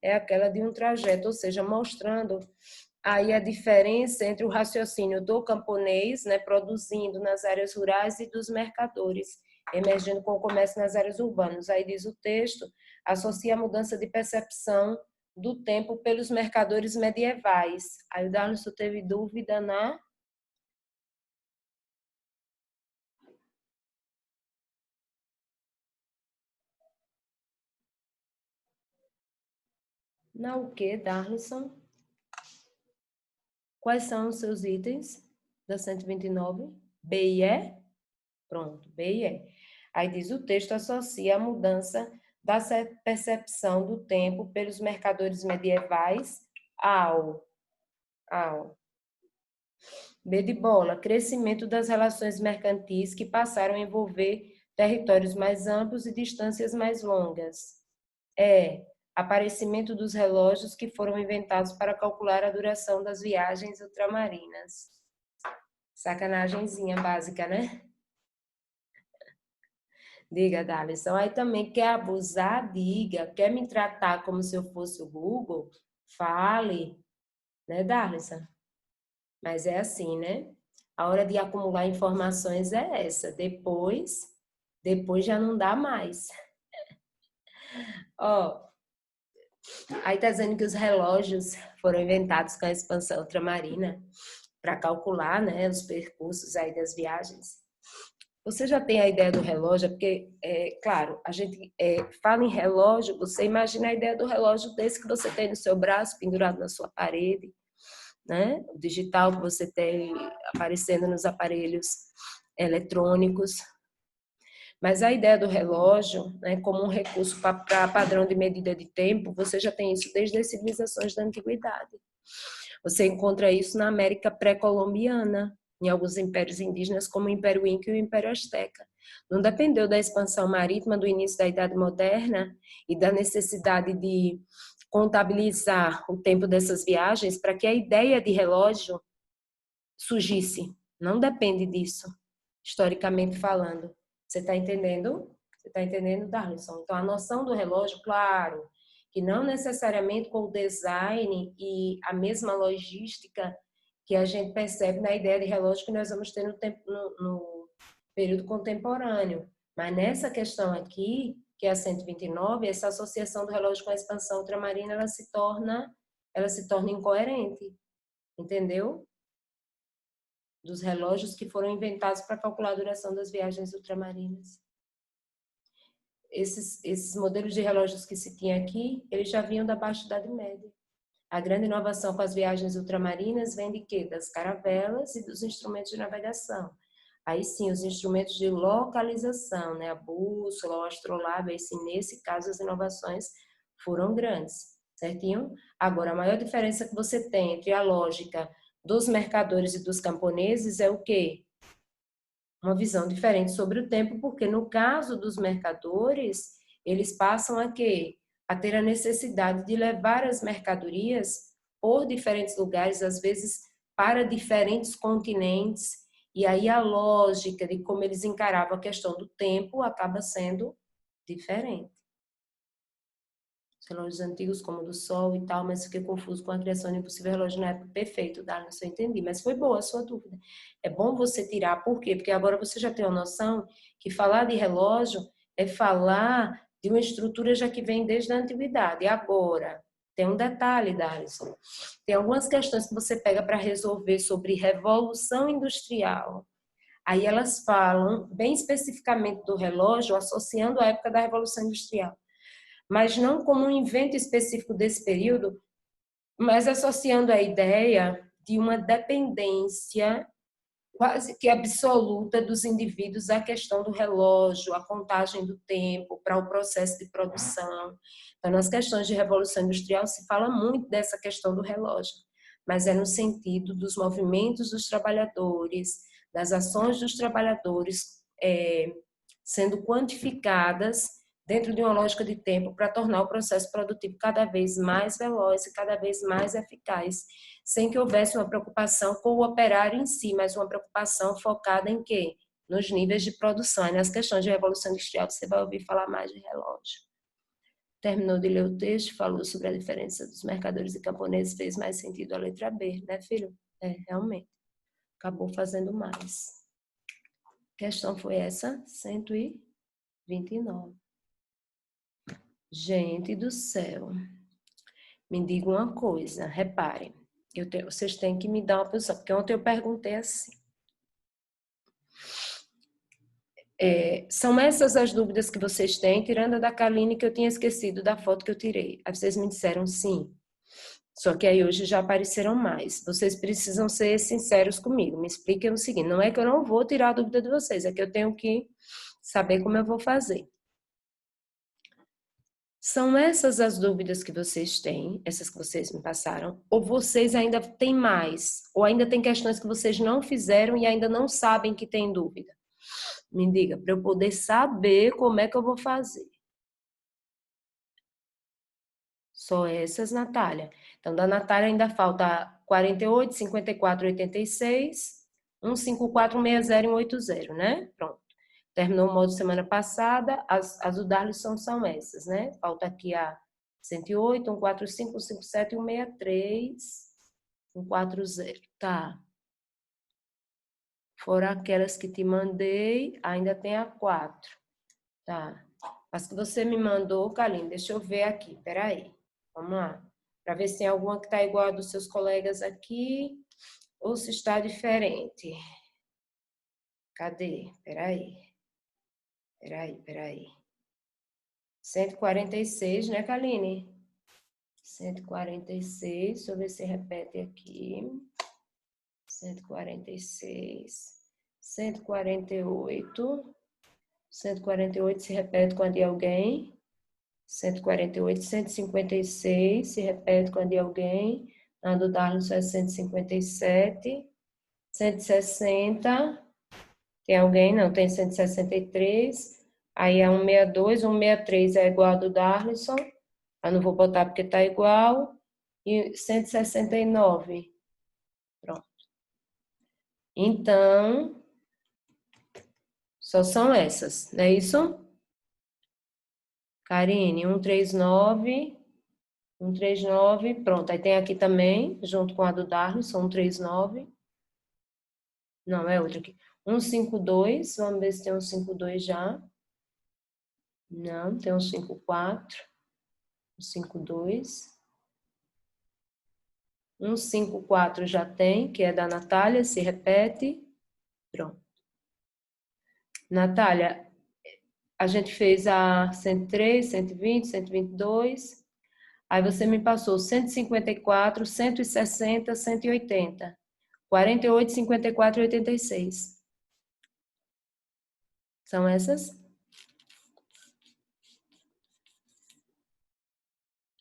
é aquela de um trajeto, ou seja, mostrando aí a diferença entre o raciocínio do camponês, né, produzindo nas áreas rurais, e dos mercadores, emergindo com o comércio nas áreas urbanas. Aí diz o texto, associa a mudança de percepção do tempo pelos mercadores medievais. Aí o Darlison teve dúvida na... Na o quê, Darlison? Quais são os seus itens da 129? B e E? Pronto, B e E. Aí diz o texto associa a mudança da percepção do tempo pelos mercadores medievais ao B de bola, crescimento das relações mercantis que passaram a envolver territórios mais amplos e distâncias mais longas. Aparecimento dos relógios que foram inventados para calcular a duração das viagens ultramarinas. Sacanagemzinha básica, né? Diga, Darlison. Aí também quer abusar, diga. Quer me tratar como se eu fosse o Google? Fale, né, Darlison? Mas é assim, né? A hora de acumular informações é essa. Depois já não dá mais. Ó, aí tá dizendo que os relógios foram inventados com a expansão ultramarina para calcular, né, os percursos aí das viagens. Você já tem a ideia do relógio? Porque, claro, a gente fala em relógio, você imagina a ideia do relógio desse que você tem no seu braço, pendurado na sua parede, né? O digital que você tem aparecendo nos aparelhos eletrônicos. Mas a ideia do relógio, né, como um recurso para padrão de medida de tempo, você já tem isso desde as civilizações da antiguidade. Você encontra isso na América pré-colombiana, em alguns impérios indígenas, como o Império Inca e o Império Azteca. Não dependeu da expansão marítima do início da Idade Moderna e da necessidade de contabilizar o tempo dessas viagens para que a ideia de relógio surgisse. Não depende disso, historicamente falando. Você está entendendo? Você está entendendo, Darlison? Então, a noção do relógio, claro, que não necessariamente com o design e a mesma logística que a gente percebe na ideia de relógio que nós vamos ter no período contemporâneo. Mas nessa questão aqui, que é a 129, essa associação do relógio com a expansão ultramarina, ela se torna incoerente, entendeu? Dos relógios que foram inventados para calcular a duração das viagens ultramarinas. Esses modelos de relógios que se tinha aqui, eles já vinham da Baixa Idade Média. A grande inovação com as viagens ultramarinas vem de quê? Das caravelas e dos instrumentos de navegação. Aí sim, os instrumentos de localização, né? A bússola, o astrolábio, aí sim, nesse caso as inovações foram grandes, certinho? Agora, a maior diferença que você tem entre a lógica dos mercadores e dos camponeses é o quê? uma visão diferente sobre o tempo, porque no caso dos mercadores, eles passam a quê? A ter a necessidade de levar as mercadorias por diferentes lugares, às vezes para diferentes continentes, e aí a lógica de como eles encaravam a questão do tempo acaba sendo diferente. Os relógios antigos, como o do Sol e tal, mas fiquei confuso com a criação de impossível relógio na época. Perfeito, Darlene, eu entendi, mas foi boa a sua dúvida. É bom você tirar, por quê? Porque agora você já tem a noção que falar de relógio é falar de uma estrutura já que vem desde a antiguidade. E agora, tem um detalhe, Darlene, tem algumas questões que você pega para resolver sobre revolução industrial. Aí elas falam bem especificamente do relógio, associando a época da Revolução Industrial, mas não como um invento específico desse período, mas associando a ideia de uma dependência quase que absoluta dos indivíduos à questão do relógio, à contagem do tempo, para o processo de produção. Então, nas questões de revolução industrial se fala muito dessa questão do relógio, mas é no sentido dos movimentos dos trabalhadores, das ações dos trabalhadores sendo quantificadas dentro de uma lógica de tempo para tornar o processo produtivo cada vez mais veloz e cada vez mais eficaz, sem que houvesse uma preocupação com o operário em si, mas uma preocupação focada em quê? Nos níveis de produção. E nas questões de revolução industrial você vai ouvir falar mais de relógio. Terminou de ler o texto, falou sobre a diferença dos mercadores e camponeses, fez mais sentido a letra B, né, filho? Realmente. Acabou fazendo mais. A questão foi essa, 129. Gente do céu, me diga uma coisa, reparem, vocês têm que me dar uma posição, porque ontem eu perguntei assim. São essas as dúvidas que vocês têm, tirando a da Kaline, que eu tinha esquecido da foto que eu tirei. Aí vocês me disseram sim. Só que aí hoje já apareceram mais. Vocês precisam ser sinceros comigo. Me expliquem o seguinte, não é que eu não vou tirar a dúvida de vocês, é que eu tenho que saber como eu vou fazer. São essas as dúvidas que vocês têm, essas que vocês me passaram, ou vocês ainda têm mais? Ou ainda tem questões que vocês não fizeram e ainda não sabem que tem dúvida? Me diga, para eu poder saber como é que eu vou fazer. Só essas, Natália. Então, da Natália ainda falta 48, 54, 86, 154, 60 e 180, né? Pronto. Terminou o módulo semana passada, as do Darlison são essas, né? Falta aqui a 108, 145, 157 e 163, 140. Tá. Fora aquelas que te mandei, ainda tem a 4. Tá. As que você me mandou, Kaline, deixa eu ver aqui, peraí. Vamos lá. Para ver se tem alguma que está igual a dos seus colegas aqui, ou se está diferente. Cadê? Peraí. 146, né, Kaline? 146, deixa eu ver se repete aqui. 146, 148. 148 se repete com a de alguém. 148, 156 se repete com a de alguém. A do Darlison é 157. 160. Tem alguém? Não, tem 163. Aí é 162, 163 é igual a do Darlison. Eu não vou botar porque tá igual. E 169. Pronto. Então, só são essas, não é isso? Karine, 139, 139, pronto. Aí tem aqui também, junto com a do Darlison, 139. Não, é outra aqui. 152, vamos ver se tem 152 já. Não, tem 154. 152. 154 já tem, que é da Natália, se repete. Pronto. Natália, a gente fez a 103, 120, 122. Aí você me passou 154, 160, 180. 48, 54 e 86. São essas?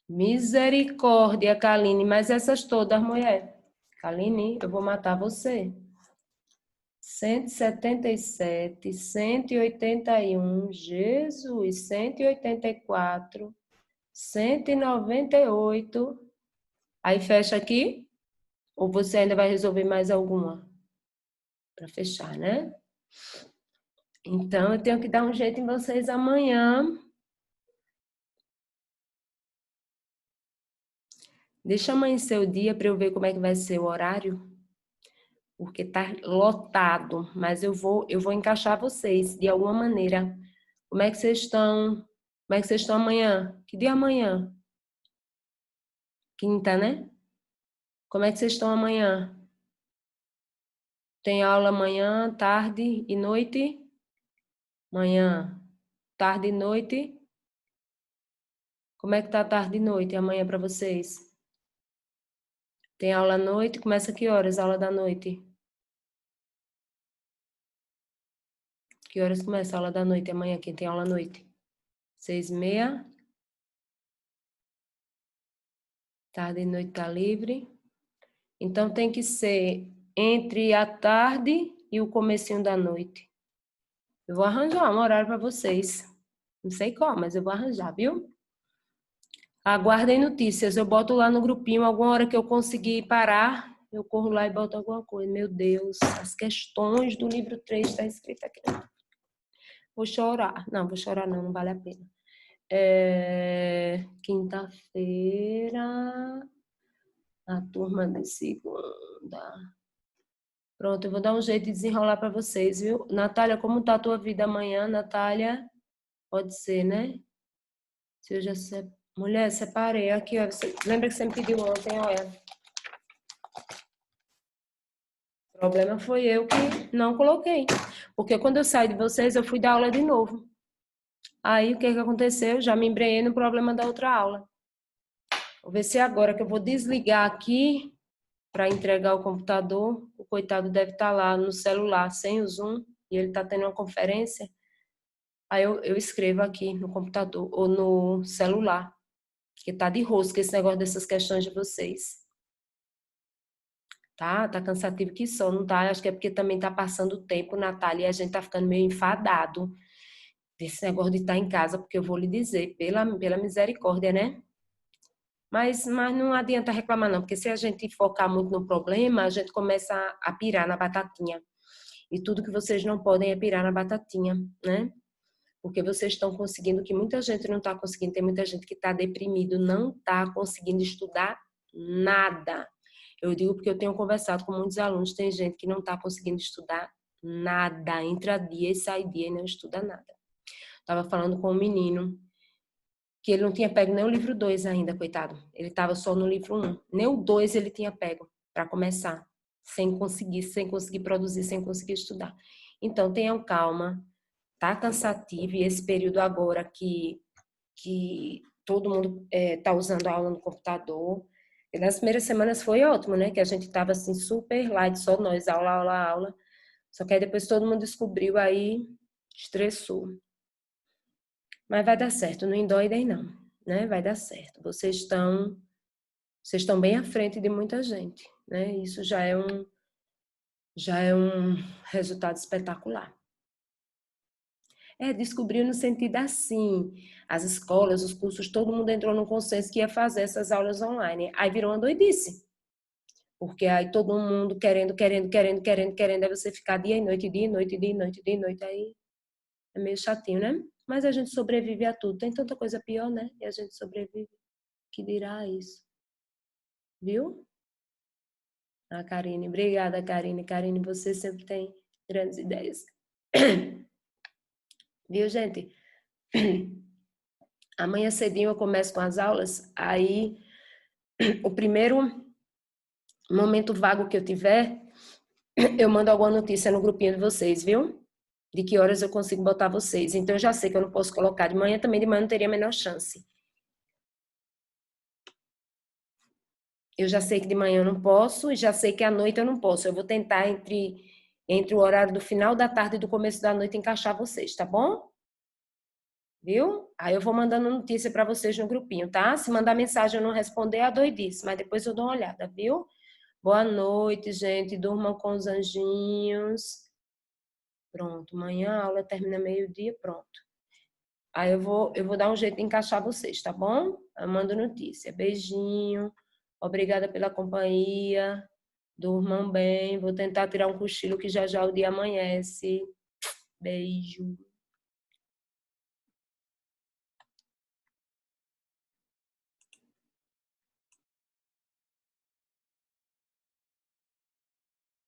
Misericórdia, Kaline, mas essas todas, mulher. Kaline, eu vou matar você. 177, 181, Jesus, 184, 198. Aí fecha aqui? Ou você ainda vai resolver mais alguma? Para fechar, né? Então, eu tenho que dar um jeito em vocês amanhã. Deixa amanhecer o dia para eu ver como é que vai ser o horário. Porque tá lotado, mas eu vou encaixar vocês de alguma maneira. Como é que vocês estão? Como é que vocês estão amanhã? Que dia é amanhã? Quinta, né? Como é que vocês estão amanhã? Tem aula amanhã, tarde e noite? Manhã, tarde e noite? Como é que tá tarde e noite amanhã para vocês? Tem aula à noite? Começa que horas a aula da noite? Que horas começa a aula da noite amanhã? Quem tem aula à noite? 6h30? Tarde e noite tá livre? Então tem que ser entre a tarde e o comecinho da noite. Eu vou arranjar um horário para vocês. Não sei qual, mas eu vou arranjar, viu? Aguardem notícias. Eu boto lá no grupinho, alguma hora que eu conseguir parar, eu corro lá e boto alguma coisa. Meu Deus, as questões do livro 3 está escrito aqui. Vou chorar. Não, vou chorar não, não vale a pena. Quinta-feira, a turma de segunda. Pronto, eu vou dar um jeito de desenrolar para vocês, viu? Natália, como tá a tua vida amanhã, Natália? Pode ser, né? Se eu já sei. Mulher, separei aqui, ó. Lembra que você me pediu ontem, olha. O problema foi eu que não coloquei. Porque quando eu saí de vocês, eu fui dar aula de novo. Aí, o que aconteceu? Já me embrenhei no problema da outra aula. Vou ver se é agora que eu vou desligar aqui para entregar o computador. O coitado deve estar lá no celular, sem o Zoom, e ele está tendo uma conferência. Aí eu escrevo aqui no computador ou no celular, que tá de rosca esse negócio dessas questões de vocês. Tá cansativo que só, não tá? Acho que é porque também tá passando o tempo, Natália, e a gente tá ficando meio enfadado desse negócio de estar em casa, porque eu vou lhe dizer, pela misericórdia, né? Mas não adianta reclamar não, porque se a gente focar muito no problema, a gente começa a pirar na batatinha. E tudo que vocês não podem é pirar na batatinha, né? Porque vocês estão conseguindo, que muita gente não está conseguindo, tem muita gente que está deprimido, não está conseguindo estudar nada. Eu digo porque eu tenho conversado com muitos alunos, tem gente que não está conseguindo estudar nada, entra dia e sai dia e não estuda nada. Estava falando com um menino que ele não tinha pego nem o livro 2 ainda, coitado. Ele estava só no livro 1. Nem o 2 ele tinha pego para começar, sem conseguir produzir, sem conseguir estudar. Então, tenham calma, tá cansativo e esse período agora que todo mundo tá usando a aula no computador. E nas primeiras semanas foi ótimo, né? Que a gente tava assim super light, só nós, aula, aula, aula. Só que aí depois todo mundo descobriu, aí estressou. Mas vai dar certo, não endoidem não, né? Vai dar certo. Vocês estão bem à frente de muita gente, né? Isso já é um resultado espetacular. Descobriu no sentido assim, as escolas, os cursos, todo mundo entrou no consenso que ia fazer essas aulas online. Aí virou uma doidice. Porque aí todo mundo querendo, aí você ficar dia e noite, dia e noite, dia e noite, dia e noite, aí é meio chatinho, né? Mas a gente sobrevive a tudo. Tem tanta coisa pior, né? E a gente sobrevive. Que dirá isso? Viu? Ah, Karine, obrigada, Karine. Karine, você sempre tem grandes ideias. Viu, gente? Amanhã cedinho eu começo com as aulas, aí o primeiro momento vago que eu tiver, eu mando alguma notícia no grupinho de vocês, viu? De que horas eu consigo botar vocês. Então eu já sei que eu não posso colocar de manhã, também de manhã não teria a menor chance. Eu já sei que de manhã eu não posso e já sei que à noite eu não posso. Eu vou tentar entre o horário do final da tarde e do começo da noite encaixar vocês, tá bom? Viu? Aí eu vou mandando notícia para vocês no grupinho, tá? Se mandar mensagem eu não responder, é doidice, mas depois eu dou uma olhada, viu? Boa noite, gente. Durmam com os anjinhos. Pronto, amanhã a aula termina meio-dia, pronto. Aí eu vou dar um jeito de encaixar vocês, tá bom? Eu mando notícia. Beijinho. Obrigada pela companhia. Durmam bem. Vou tentar tirar um cochilo que já já o dia amanhece. Beijo.